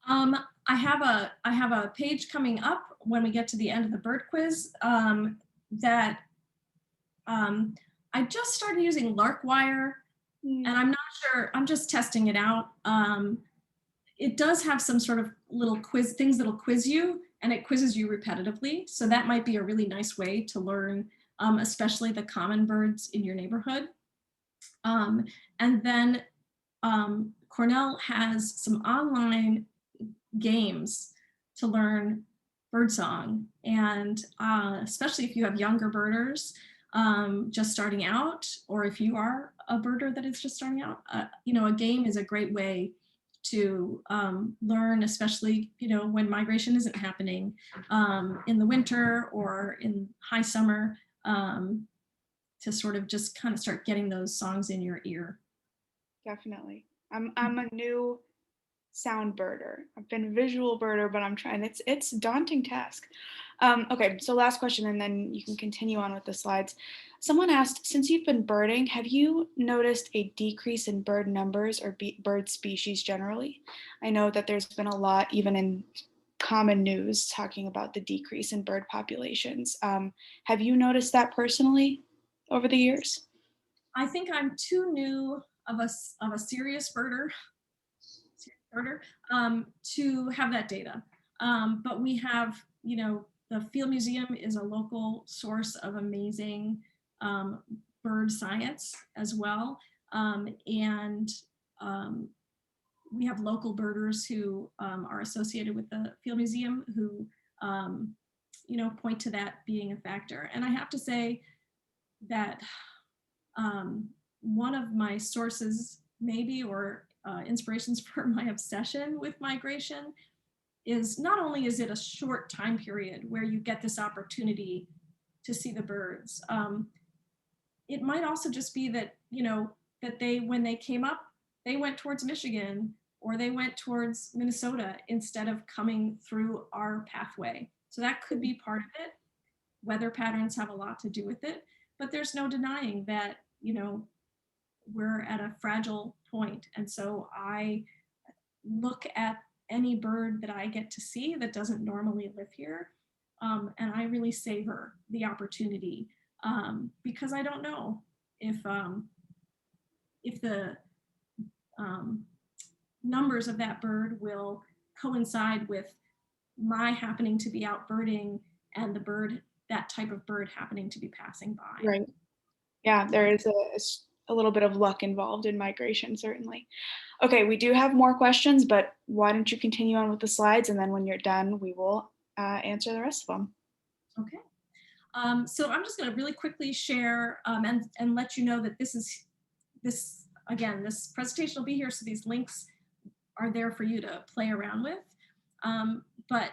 Speaker 2: I have a page coming up when we get to the end of the bird quiz that I just started using Larkwire, and I'm not sure, I'm just testing it out. It does have some sort of little quiz things that'll quiz you, and it quizzes you repetitively. So that might be a really nice way to learn, especially the common birds in your neighborhood. And then Cornell has some online games to learn birdsong, and especially if you have younger birders just starting out, or if you are a birder that is just starting out, a game is a great way to learn, especially when migration isn't happening in the winter or in high summer, to sort of just kind of start getting those songs in your ear.
Speaker 3: Definitely. I'm a new sound birder. I've been a visual birder, but I'm trying. It's a daunting task. Okay, so last question, and then you can continue on with the slides. Someone asked, since you've been birding, have you noticed a decrease in bird numbers or bird species generally? I know that there's been a lot, even in common news, talking about the decrease in bird populations. Have you noticed that personally over the years?
Speaker 2: I think I'm too new of a serious birder to have that data. But we have, the Field Museum is a local source of amazing bird science as well. And we have local birders who are associated with the Field Museum who, you know, point to that being a factor. And I have to say that one of my sources maybe, or inspirations for my obsession with migration is not only is it a short time period where you get this opportunity to see the birds, it might also just be that, you know, that they, when they came up, they went towards Michigan or they went towards Minnesota instead of coming through our pathway. So that could be part of it. Weather patterns have a lot to do with it, but there's no denying that, you know, we're at a fragile point. And so I look at any bird that I get to see that doesn't normally live here. And I really savor the opportunity because I don't know if the numbers of that bird will coincide with my happening to be out birding and the bird, that type of bird happening to be passing by.
Speaker 3: Right. Yeah, there is a little bit of luck involved in migration, certainly. Okay, we do have more questions, but why don't you continue on with the slides, and then when you're done, we will answer the rest of them.
Speaker 2: Okay. So I'm just going to really quickly share and let you know that this presentation will be here, so these links are there for you to play around with. But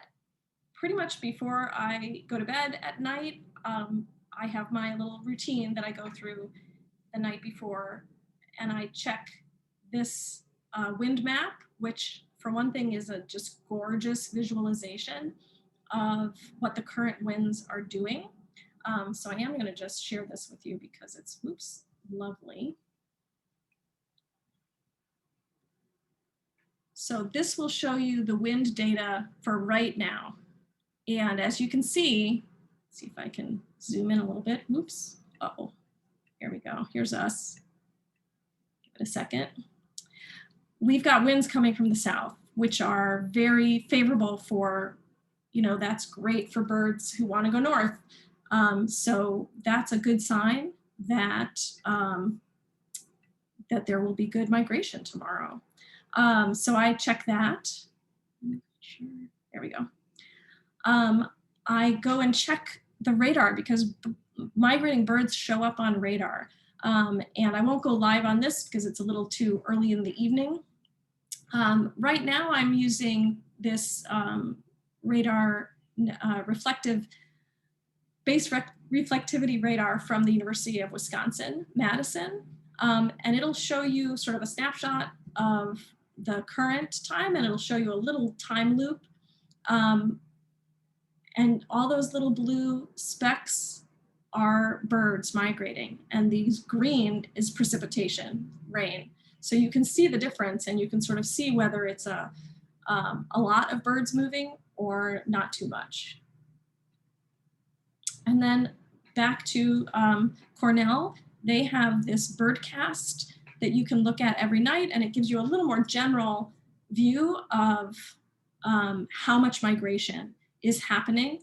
Speaker 2: pretty much before I go to bed at night, I have my little routine that I go through the night before, and I check this wind map, which for one thing is a just gorgeous visualization of what the current winds are doing. So I am going to just share this with you because it's, oops, lovely. So this will show you the wind data for right now. And as you can see, let's see if I can zoom in a little bit. Oops. Uh-oh. Here we go. Here's us. Give it a second. We've got winds coming from the south, which are very favorable for, you know, that's great for birds who want to go north. So that's a good sign that, that there will be good migration tomorrow. So I check that. There we go. I go and check the radar because migrating birds show up on radar. And I won't go live on this because it's a little too early in the evening. Right now I'm using this radar base reflectivity radar from the University of Wisconsin-Madison. And it'll show you sort of a snapshot of the current time, and it'll show you a little time loop. And all those little blue specks are birds migrating, and these green is precipitation, rain. So you can see the difference, and you can sort of see whether it's a lot of birds moving or not too much. And then back to Cornell, they have this birdcast that you can look at every night, and it gives you a little more general view of how much migration is happening.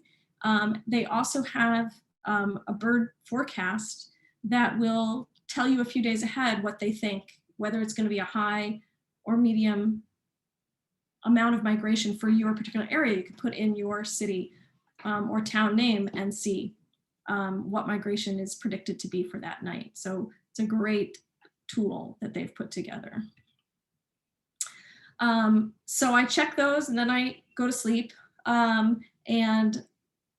Speaker 2: They also have a bird forecast that will tell you a few days ahead what they think, whether it's going to be a high or medium amount of migration for your particular area. You can put in your city or town name and see what migration is predicted to be for that night. So it's a great tool that they've put together. So I check those and then I go to sleep. And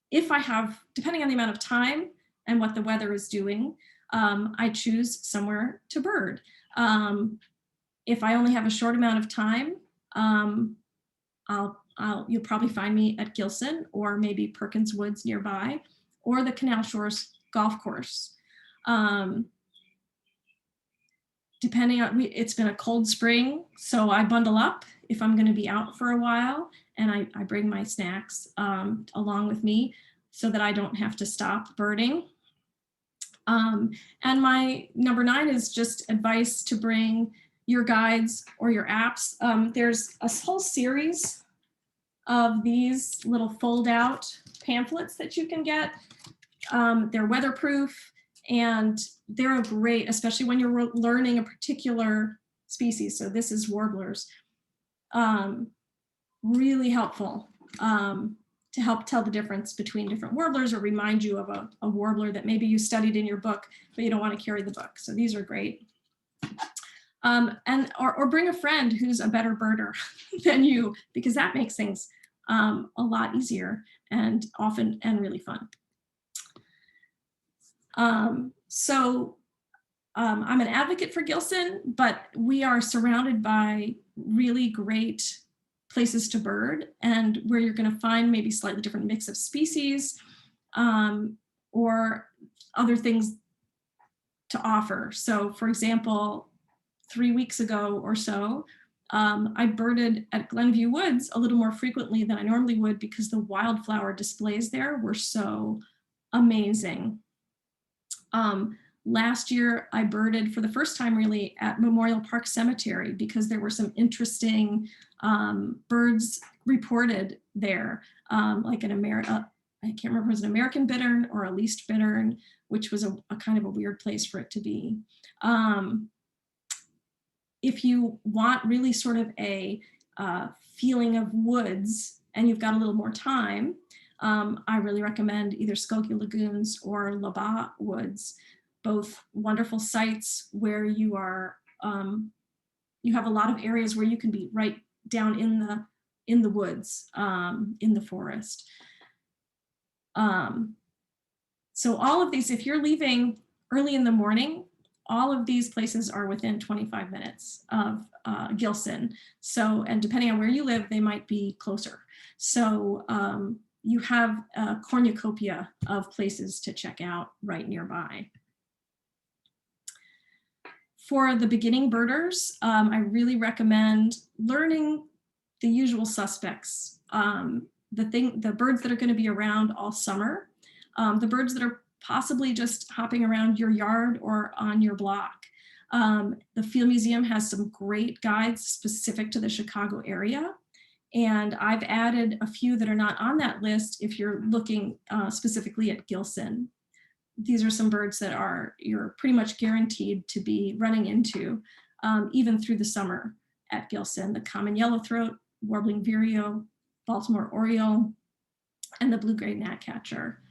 Speaker 2: if I have, depending on the amount of time and what the weather is doing, I choose somewhere to bird. If I only have a short amount of time, you'll probably find me at Gillson or maybe Perkins Woods nearby, or the Canal Shores Golf Course. Depending on, it's been a cold spring, so I bundle up if I'm going to be out for a while, and I bring my snacks along with me so that I don't have to stop birding. And my number 9 is just advice to bring your guides or your apps. There's a whole series of these little fold out pamphlets that you can get. They're weatherproof, and they're great, especially when you're learning a particular species. So this is warblers. really helpful to help tell the difference between different warblers or remind you of a warbler that maybe you studied in your book, but you don't want to carry the book. So these are great. Or bring a friend who's a better birder than you, because that makes things a lot easier and often and really fun. I'm an advocate for Gillson, but we are surrounded by really great places to bird, and where you're going to find maybe slightly different mix of species or other things to offer. So for example, 3 weeks ago or so, I birded at Glenview Woods a little more frequently than I normally would because the wildflower displays there were so amazing. Last year, I birded for the first time really at Memorial Park Cemetery because there were some interesting birds reported there, like I can't remember if it was an American bittern or a least bittern, which was a kind of a weird place for it to be. If you want really sort of a feeling of woods and you've got a little more time, I really recommend either Skokie Lagoons or Labatt Woods, both wonderful sites where you are, you have a lot of areas where you can be right down in the woods, in the forest. So all of these, if you're leaving early in the morning, all of these places are within 25 minutes of Gillson. So, and depending on where you live, they might be closer. So you have a cornucopia of places to check out right nearby. For the beginning birders, I really recommend learning the usual suspects. The birds that are going to be around all summer, the birds that are possibly just hopping around your yard or on your block. The Field Museum has some great guides specific to the Chicago area. And I've added a few that are not on that list if you're looking specifically at Gillson. These are some birds that you're pretty much guaranteed to be running into even through the summer at Gillson: the common yellowthroat, warbling vireo, Baltimore Oriole, and the blue-gray gnatcatcher.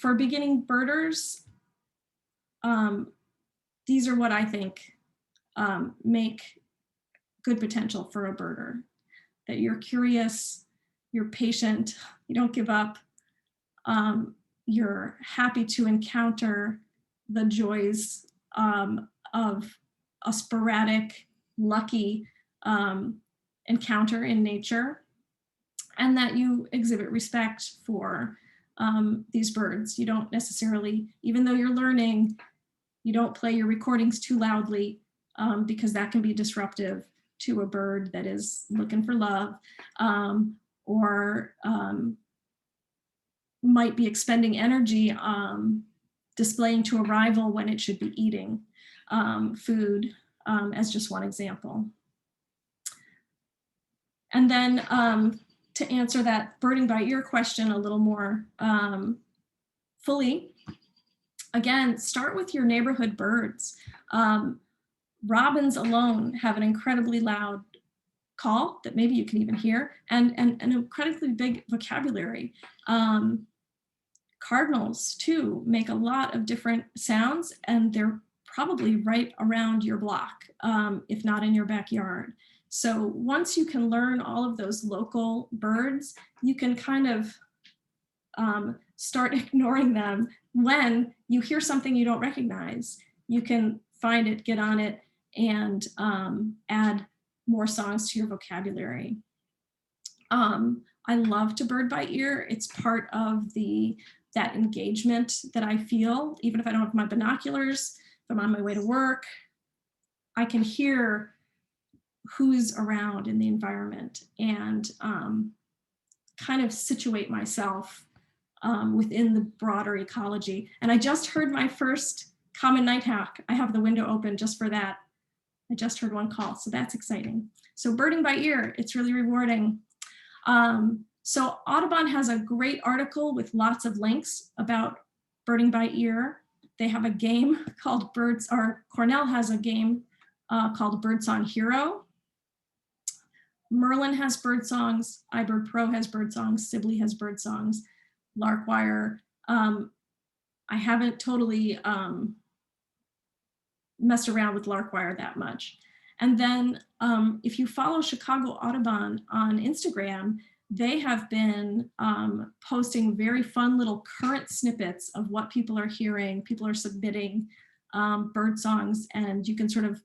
Speaker 2: For beginning birders, these are what I think make good potential for a birder: that you're curious, you're patient, you don't give up, you're happy to encounter the joys of a sporadic, lucky encounter in nature, and that you exhibit respect for these birds. You don't necessarily, even though you're learning, you don't play your recordings too loudly because that can be disruptive to a bird that is looking for love or might be expending energy displaying to a rival when it should be eating food, as just one example. And then to answer that birding by ear question a little more fully, again, start with your neighborhood birds. Robins alone have an incredibly loud call that maybe you can even hear, and an incredibly big vocabulary. Cardinals too make a lot of different sounds, and they're probably right around your block, if not in your backyard. So once you can learn all of those local birds, you can kind of start ignoring them when you hear something you don't recognize. You can find it, get on it, and add more songs to your vocabulary. I love to bird by ear. It's part of that engagement that I feel, even if I don't have my binoculars, if I'm on my way to work, I can hear who's around in the environment and kind of situate myself within the broader ecology. And I just heard my first common nighthawk. I have the window open just for that. I just heard one call, so that's exciting. So birding by ear, it's really rewarding. So Audubon has a great article with lots of links about birding by ear. they have a game called Cornell has a game called Birdsong Hero. Merlin has bird songs, iBird Pro has bird songs, Sibley has bird songs, Larkwire. I haven't totally messed around with Larkwire that much. And then if you follow Chicago Audubon on Instagram, they have been posting very fun little current snippets of what people are hearing. People are submitting bird songs, and you can sort of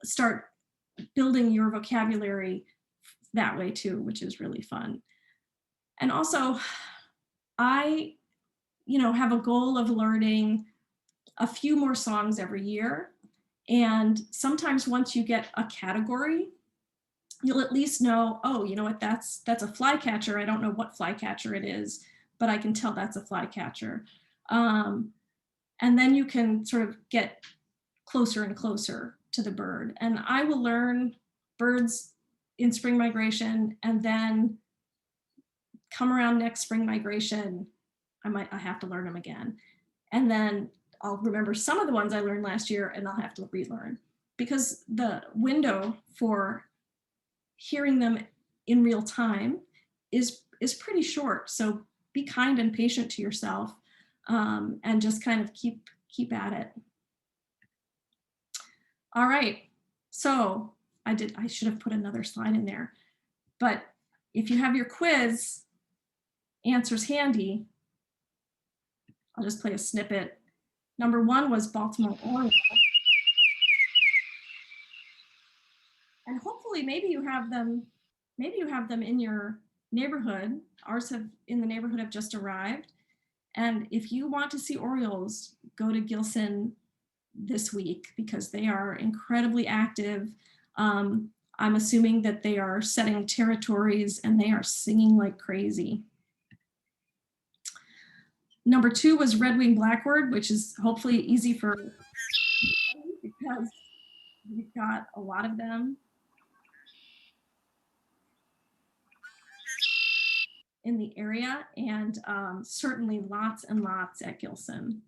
Speaker 2: start building your vocabulary that way too, which is really fun. And also, I have a goal of learning a few more songs every year. And sometimes once you get a category, you'll at least know, oh, you know what, that's a flycatcher. I don't know what flycatcher it is, but I can tell that's a flycatcher. And then you can sort of get closer and closer to the bird. And I will learn birds in spring migration, and then come around next spring migration, I have to learn them again. And then I'll remember some of the ones I learned last year, and I'll have to relearn, because the window for hearing them in real time is pretty short. So be kind and patient to yourself, and just kind of keep at it. All right, so I should have put another slide in there, but if you have your quiz answers handy, I'll just play a snippet. Number 1 was Baltimore Orioles. And hopefully maybe you have them in your neighborhood. Ours in the neighborhood have just arrived. And if you want to see Orioles, go to Gillson this week, because they are incredibly active. I'm assuming that they are setting territories, and they are singing like crazy. Number 2 was red-winged blackbird, which is hopefully easy for, because we've got a lot of them in the area, and certainly lots and lots at Gillson.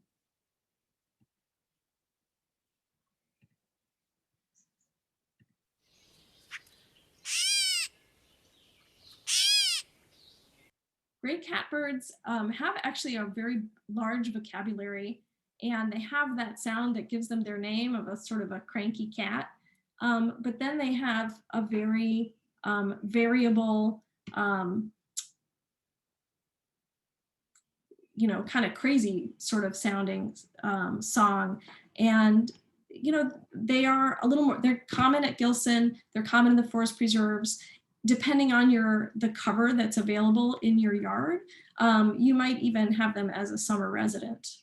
Speaker 2: Gray catbirds have actually a very large vocabulary, and they have that sound that gives them their name of a sort of a cranky cat. But then they have a very variable, kind of crazy sort of sounding song. And, they are a little more, they're common at Gillson, they're common in the forest preserves. Depending on the cover that's available in your yard, you might even have them as a summer resident.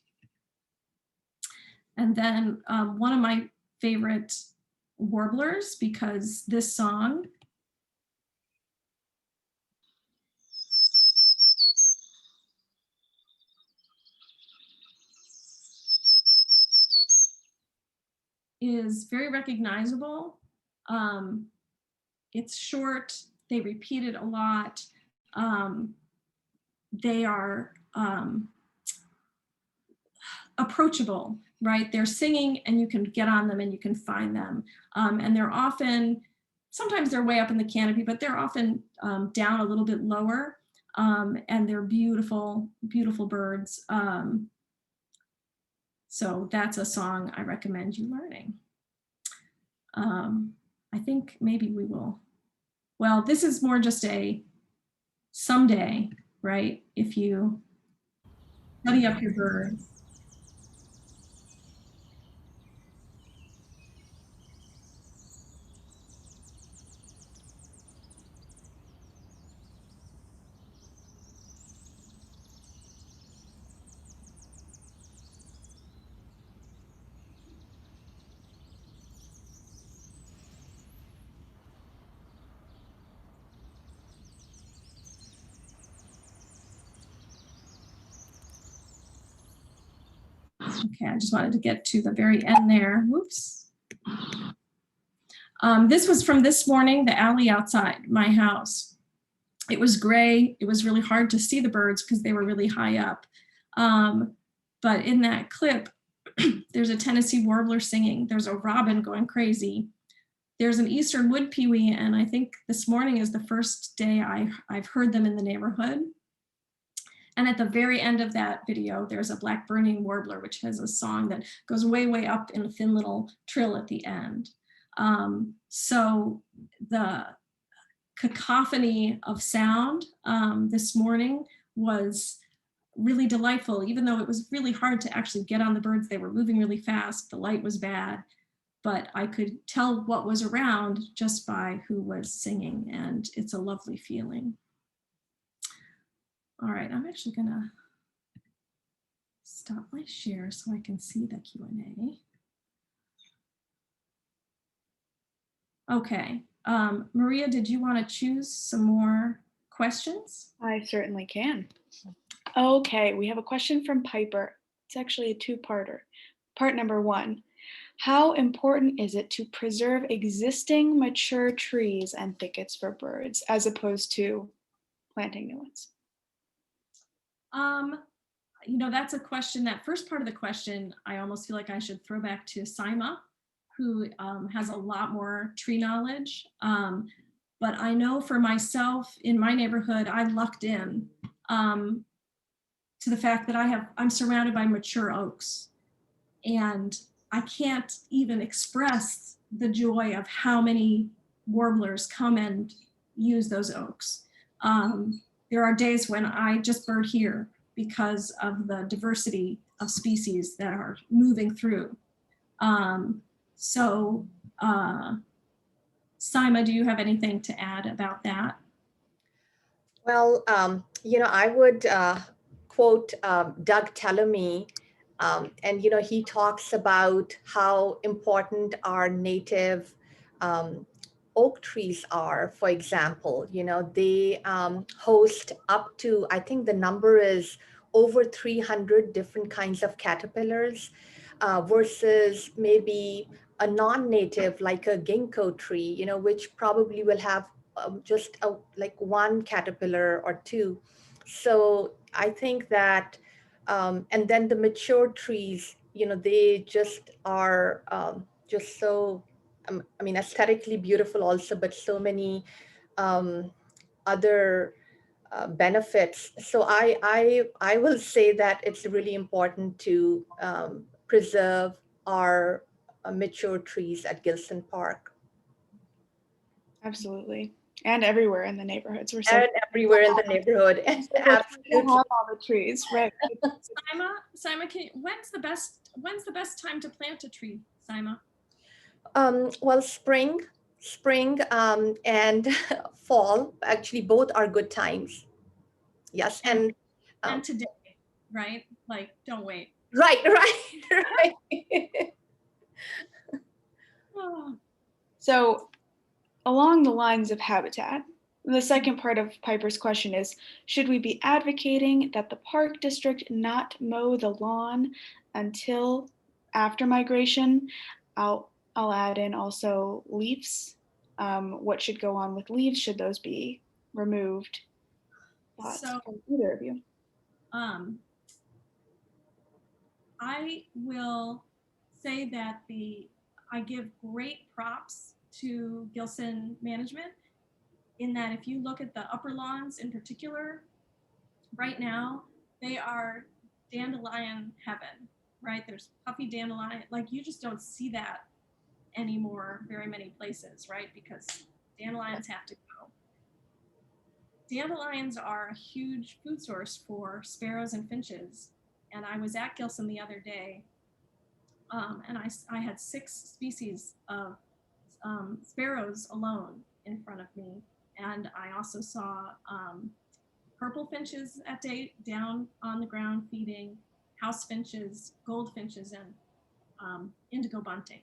Speaker 2: And then one of my favorite warblers, because this song is very recognizable. It's short, they repeat it a lot. They are approachable, right? They're singing, and you can get on them and you can find them. And they're often, sometimes they're way up in the canopy, but they're often down a little bit lower. And they're beautiful, beautiful birds. So that's a song I recommend you learning. I think maybe we will. Well, this is more just a someday, right? If you study up your birds. Okay, I just wanted to get to the very end there. Whoops. This was from this morning, the alley outside my house. It was gray. It was really hard to see the birds because they were really high up. But in that clip, there's a Tennessee warbler singing. There's a robin going crazy. There's an eastern wood pewee, and I think this morning is the first day I've heard them in the neighborhood. And at the very end of that video, there's a black burning warbler, which has a song that goes way, way up in a thin little trill at the end. So the cacophony of sound this morning was really delightful, even though it was really hard to actually get on the birds. They were moving really fast, the light was bad, but I could tell what was around just by who was singing, and it's a lovely feeling. All right, I'm actually gonna stop my share so I can see the Q&A. Okay, Maria, did you want to choose some more questions?
Speaker 3: I certainly can. Okay, we have a question from Piper. It's actually a two-parter. Part number 1, how important is it to preserve existing mature trees and thickets for birds as opposed to planting new ones?
Speaker 2: You know, that's a question, that first part of the question, I almost feel like I should throw back to Saima, who has a lot more tree knowledge. But I know for myself in my neighborhood, I lucked in to the fact that I'm surrounded by mature oaks, and I can't even express the joy of how many warblers come and use those oaks. There are days when I just bird here because of the diversity of species that are moving through. Saima, do you have anything to add about that?
Speaker 1: Well, you know, I would quote Doug Tellamy, and, you know, he talks about how important our native oak trees are. For example, you know, they host up to, I think the number is over 300 different kinds of caterpillars versus maybe a non-native like a ginkgo tree, you know, which probably will have just like one caterpillar or two. So I think that, and then the mature trees, you know, they just are just so, I mean, aesthetically beautiful also, but so many other benefits. So I will say that it's really important to preserve our mature trees at Gillson Park.
Speaker 3: Absolutely. And everywhere in the neighborhoods. We're so
Speaker 1: And everywhere in the neighborhood. Absolutely.
Speaker 3: have all the trees, right?
Speaker 2: Saima, when's the best time to plant a tree, Saima?
Speaker 1: Well, spring and fall, actually both are good times. Yes, and
Speaker 2: today, right? Like, don't wait.
Speaker 1: Right.
Speaker 2: Oh.
Speaker 3: So along the lines of habitat, the second part of Piper's question is, should we be advocating that the park district not mow the lawn until after migration? I'll add in also leaves. What should go on with leaves? Should those be removed? Thoughts from either of you?
Speaker 2: I will say that I give great props to Gillson management in that if you look at the upper lawns in particular, right now, they are dandelion heaven, right? There's puffy dandelion, like you just don't see that anymore very many places, right? Because dandelions have to go. Dandelions are a huge food source for sparrows and finches. And I was at Gillson the other day, and I had 6 species of sparrows alone in front of me. And I also saw purple finches at day down on the ground feeding, house finches, goldfinches, and indigo buntings.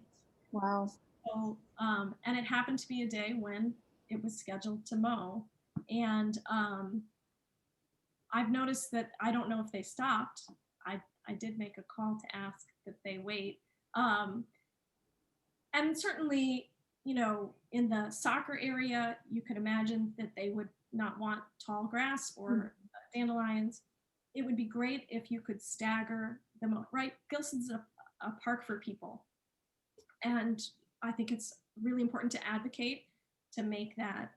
Speaker 3: Wow.
Speaker 2: So, and it happened to be a day when it was scheduled to mow. And I've noticed that, I don't know if they stopped. I did make a call to ask that they wait. And certainly, you know, in the soccer area, you could imagine that they would not want tall grass or dandelions. it would be great if you could stagger them, right? Gilson's a park for people. And I think it's really important to advocate to make that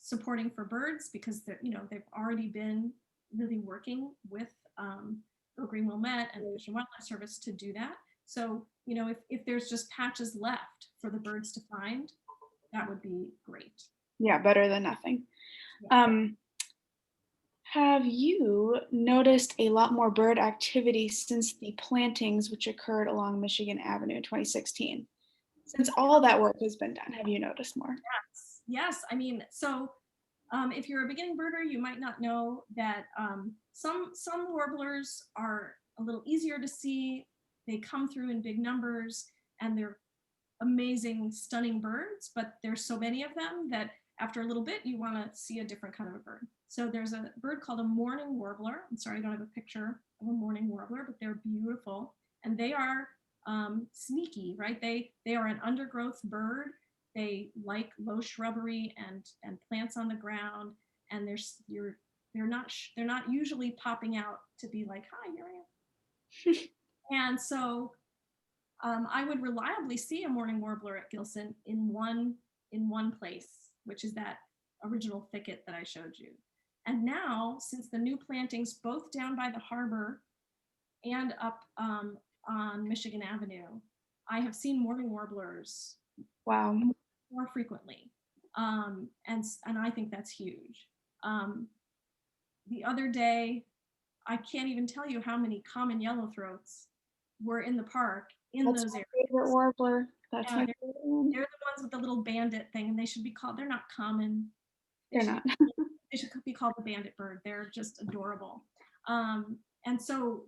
Speaker 2: supporting for birds, because they've already been really working with Go Green Wilmette and the Fish and Wildlife Service to do that. So, if there's just patches left for the birds to find, that would be great.
Speaker 3: Yeah, better than nothing.
Speaker 2: Yeah.
Speaker 3: Have you noticed a lot more bird activity since the plantings which occurred along Michigan Avenue in 2016? Since all that work has been done, have you noticed more?
Speaker 2: Yes. I mean, so if you're a beginning birder, you might not know that some warblers are a little easier to see. They come through in big numbers, and they're amazing, stunning birds, but there's so many of them that after a little bit, you want to see a different kind of a bird. So there's a bird called a mourning warbler. I'm sorry, I don't have a picture of a mourning warbler, but they're beautiful. And they are sneaky, right? They are an undergrowth bird. They like low shrubbery and plants on the ground. And they're not usually popping out to be like, hi, here I am. And so I would reliably see a mourning warbler at Gilson in one place, which is that original thicket that I showed you. And now, since the new plantings, both down by the harbor and up on Michigan Avenue, I have seen mourning warblers
Speaker 3: Wow.
Speaker 2: more frequently. And I think that's huge. The other day, I can't even tell you how many common yellowthroats were in the park in
Speaker 3: That's
Speaker 2: those
Speaker 3: my
Speaker 2: areas.
Speaker 3: favorite warbler. That's my
Speaker 2: They're
Speaker 3: favorite one.
Speaker 2: the ones with the little bandit thing, and they should be called, they're not common.
Speaker 3: They're not.
Speaker 2: They should be called the bandit bird. They're just adorable. And so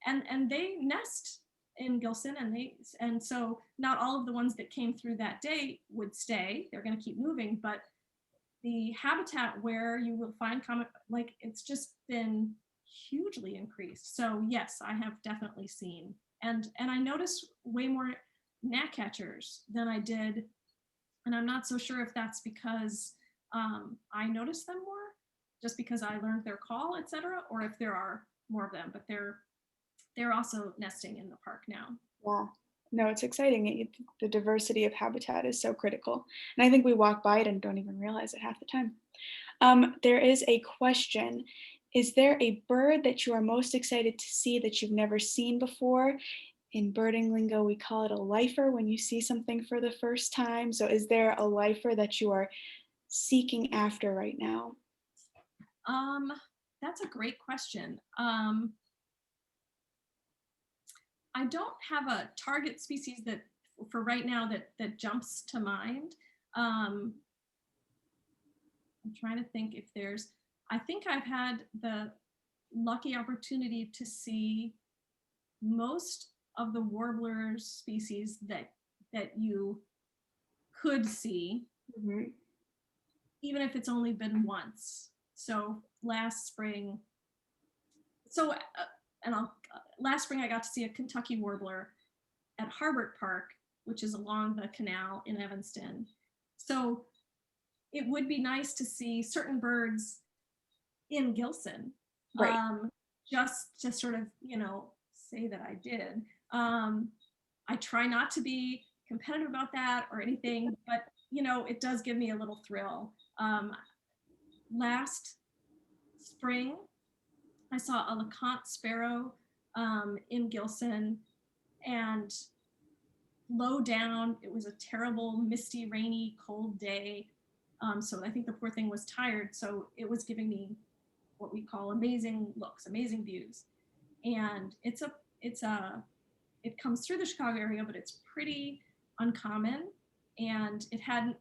Speaker 2: and they nest in Gilson, and so not all of the ones that came through that day would stay. They're going to keep moving, but the habitat where you will find common, like, it's just been hugely increased. So yes, I have definitely seen, and I noticed way more gnatcatchers than I did, and I'm not so sure if that's because I noticed them more, just because I learned their call, etc., or if there are more of them. But they're also nesting in the park now.
Speaker 3: Yeah. No, it's exciting. The diversity of habitat is so critical. And I think we walk by it and don't even realize it half the time. There is a question. Is there a bird that you are most excited to see that you've never seen before? In birding lingo, we call it a lifer when you see something for the first time. So is there a lifer that you are seeking after right now?
Speaker 2: That's a great question. I don't have a target species that for right now that jumps to mind. I'm trying to think if I think I've had the lucky opportunity to see most of the warblers species that you could see, even if it's only been once. So last spring, last spring I got to see a Kentucky warbler at Harbert Park, which is along the canal in Evanston. So it would be nice to see certain birds in Gilson,
Speaker 3: Right.
Speaker 2: just to sort of, say that I did. I try not to be competitive about that or anything, but it does give me a little thrill. Last spring, I saw a Lecant Sparrow in Gilson, and low down, it was a terrible, misty, rainy, cold day. So I think the poor thing was tired. So it was giving me what we call amazing looks, amazing views. And it comes through the Chicago area, but it's pretty uncommon. And it had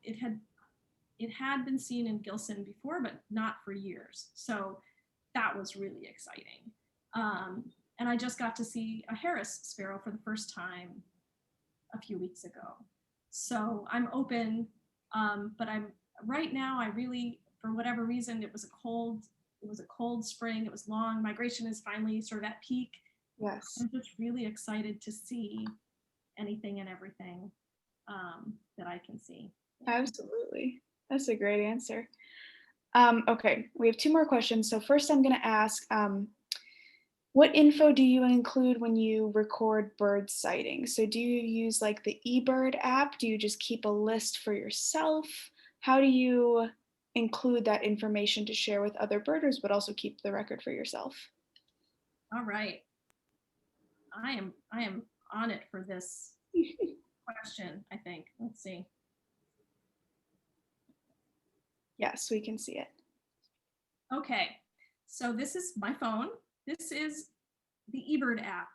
Speaker 2: been seen in Gilson before, but not for years. So that was really exciting. And I just got to see a Harris sparrow for the first time a few weeks ago. So I'm open, but right now, I really, for whatever reason, it was a cold spring, it was long, migration is finally sort of at peak.
Speaker 3: Yes.
Speaker 2: I'm just really excited to see anything and everything that I can see.
Speaker 3: Absolutely. That's a great answer. Okay, we have 2 more questions. So first I'm gonna ask, what info do you include when you record bird sightings? So do you use like the eBird app? Do you just keep a list for yourself? How do you include that information to share with other birders, but also keep the record for yourself?
Speaker 2: All right. I am on it for this question, I think. Let's see.
Speaker 3: Yes, we can see it.
Speaker 2: Okay, so this is my phone. This is the eBird app,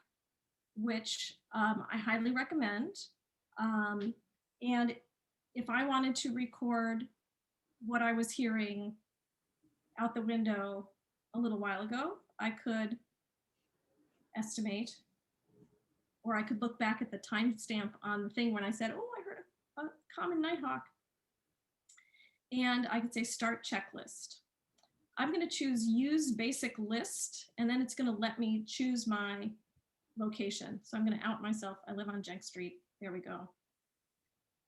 Speaker 2: which I highly recommend. And if I wanted to record what I was hearing out the window a little while ago, I could estimate, or I could look back at the timestamp on the thing when I said, oh, I heard a common nighthawk. And I could say start checklist. I'm going to choose use basic list, and then it's going to let me choose my location. So I'm going to out myself. I live on Jenk Street. There we go.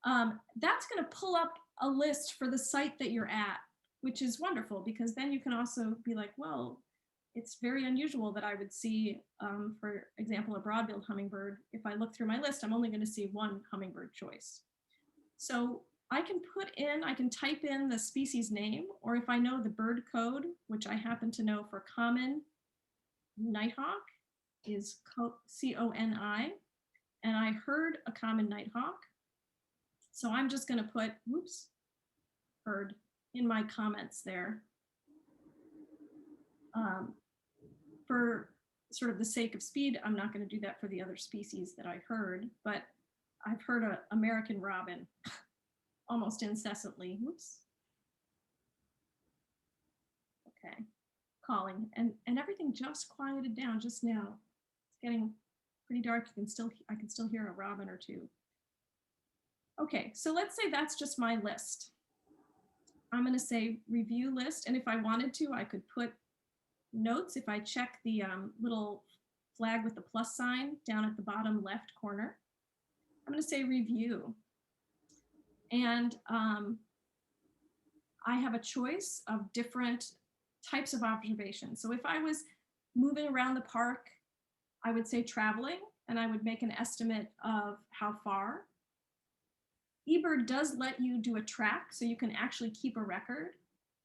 Speaker 2: That's going to pull up a list for the site that you're at, which is wonderful because then you can also be like, well, it's very unusual that I would see, for example, a broad-billed hummingbird. If I look through my list, I'm only going to see one hummingbird choice. So I can type in the species name, or if I know the bird code, which I happen to know for common nighthawk is CONI, and I heard a common nighthawk. So I'm just going to put, heard in my comments there. For sort of the sake of speed, I'm not going to do that for the other species that I heard, but I've heard an American robin almost incessantly. Okay, calling, and everything just quieted down just now. It's getting pretty dark. I can still hear a robin or two. Okay, so let's say that's just my list. I'm going to say review list, and if I wanted to, I could put notes. If I check the little flag with the plus sign down at the bottom left corner, I'm going to say review. And I have a choice of different types of observations. So if I was moving around the park, I would say traveling, and I would make an estimate of how far. eBird does let you do a track, so you can actually keep a record.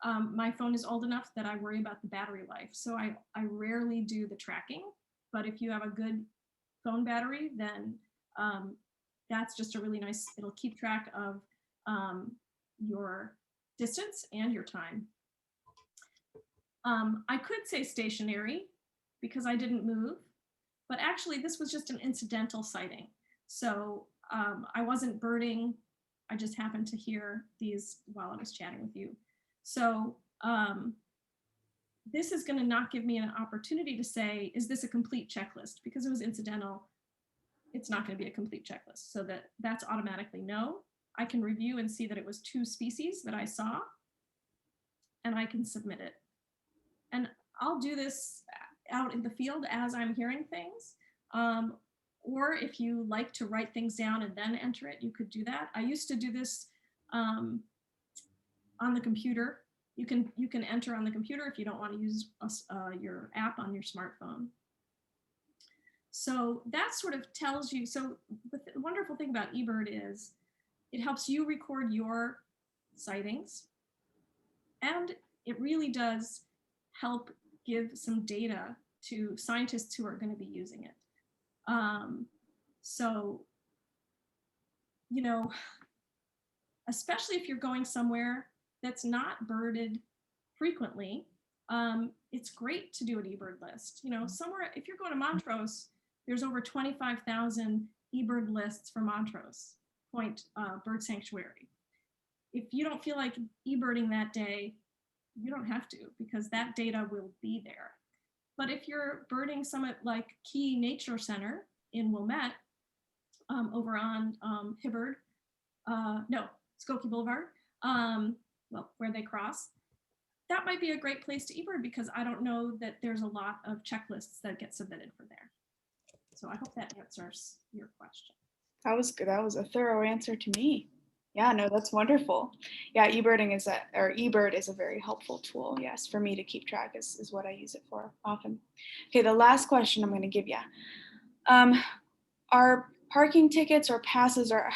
Speaker 2: My phone is old enough that I worry about the battery life, so I rarely do the tracking. But if you have a good phone battery, then that's just a really nice, it'll keep track of your distance and your time. I could say stationary because I didn't move, but actually this was just an incidental sighting. So I wasn't birding. I just happened to hear these while I was chatting with you. So this is going to not give me an opportunity to say, is this a complete checklist? Because it was incidental, it's not going to be a complete checklist. So that's automatically no. I can review and see that it was 2 species that I saw, and I can submit it. And I'll do this out in the field as I'm hearing things. Or if you like to write things down and then enter it, you could do that. I used to do this on the computer. You can enter on the computer if you don't want to use your app on your smartphone. So that sort of tells you, so the wonderful thing about eBird is it helps you record your sightings, and it really does help give some data to scientists who are going to be using it. So, you know, especially if you're going somewhere that's not birded frequently, it's great to do an eBird list. You know, somewhere, if you're going to Montrose, there's over 25,000 eBird lists for Montrose Point Bird Sanctuary. If you don't feel like eBirding that day, you don't have to, because that data will be there. But if you're birding somewhat like Key Nature Center in Wilmette, over on Skokie Boulevard, well, where they cross, that might be a great place to eBird, because I don't know that there's a lot of checklists that get submitted for there. So I hope that answers your question.
Speaker 3: That was good. That was a thorough answer to me. Yeah, no, that's wonderful. Yeah, eBirding is eBird is a very helpful tool. Yes, for me to keep track is what I use it for often. Okay, the last question I'm going to give you. Are parking tickets or passes, or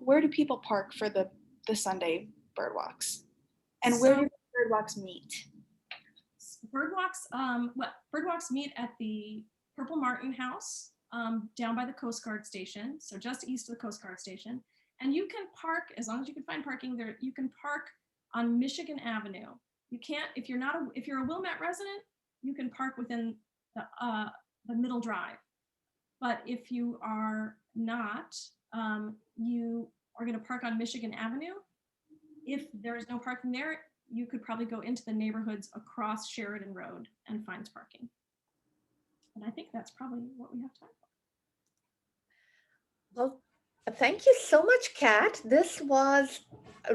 Speaker 3: where do people park for the Sunday bird walks? And where do bird walks meet?
Speaker 2: Birdwalks meet at the Purple Martin House down by the Coast Guard station, so just east of the Coast Guard station. And you can park, as long as you can find parking there, you can park on Michigan Avenue. You can't, if you're a Wilmette resident, you can park within the middle drive. But if you are not, you are going to park on Michigan Avenue. If there is no parking there, you could probably go into the neighborhoods across Sheridan Road and find parking. And I think that's probably what we have time for.
Speaker 1: Well, thank you so much, Kat. This was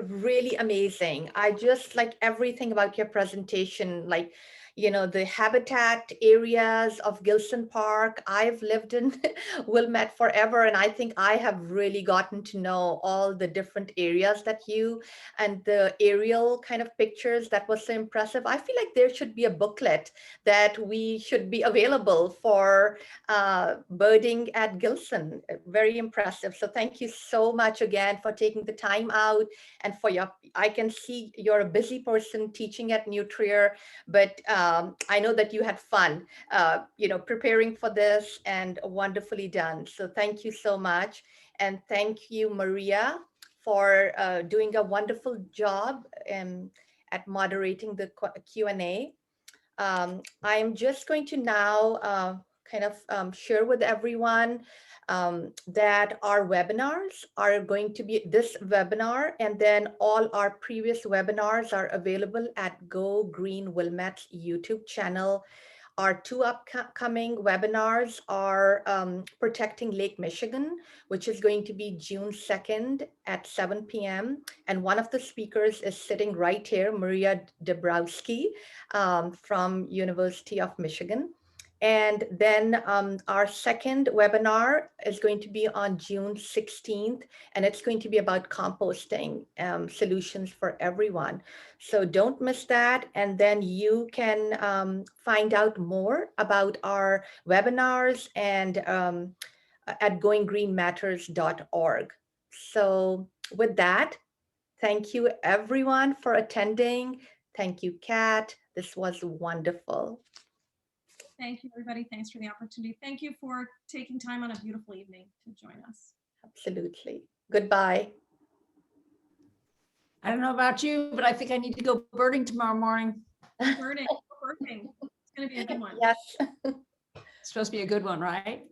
Speaker 1: really amazing. I just like everything about your presentation, like, you know, the habitat areas of Gillson Park. I've lived in Wilmette forever, and I think I have really gotten to know all the different areas that you and the aerial kind of pictures that was so impressive. I feel like there should be a booklet that we should be available for birding at Gillson. Very impressive. So thank you so much again for taking the time out and for I can see you're a busy person teaching at New Trier, but I know that you had fun, preparing for this, and wonderfully done. So thank you so much. And thank you, Maria, for doing a wonderful job at moderating the Q&A. I'm just going to now share with everyone that our webinars are going to be this webinar, and then all our previous webinars are available at Go Green Wilmette's YouTube channel. Our two upcoming webinars are Protecting Lake Michigan, which is going to be June 2nd at 7 p.m. And one of the speakers is sitting right here, Maria Dabrowski from University of Michigan. And then our second webinar is going to be on June 16th, and it's going to be about composting solutions for everyone. So don't miss that. And then you can find out more about our webinars and at goinggreenmatters.org. So with that, thank you everyone for attending. Thank you, Kat. This was wonderful.
Speaker 2: Thank you, everybody. Thanks for the opportunity. Thank you for taking time on a beautiful evening to join us.
Speaker 1: Absolutely. Goodbye.
Speaker 4: I don't know about you, but I think I need to go birding tomorrow morning.
Speaker 2: Birding. It's going to be a good one.
Speaker 1: Yes.
Speaker 4: It's supposed to be a good one, right?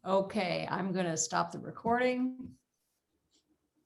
Speaker 4: Okay, I'm going to stop the recording.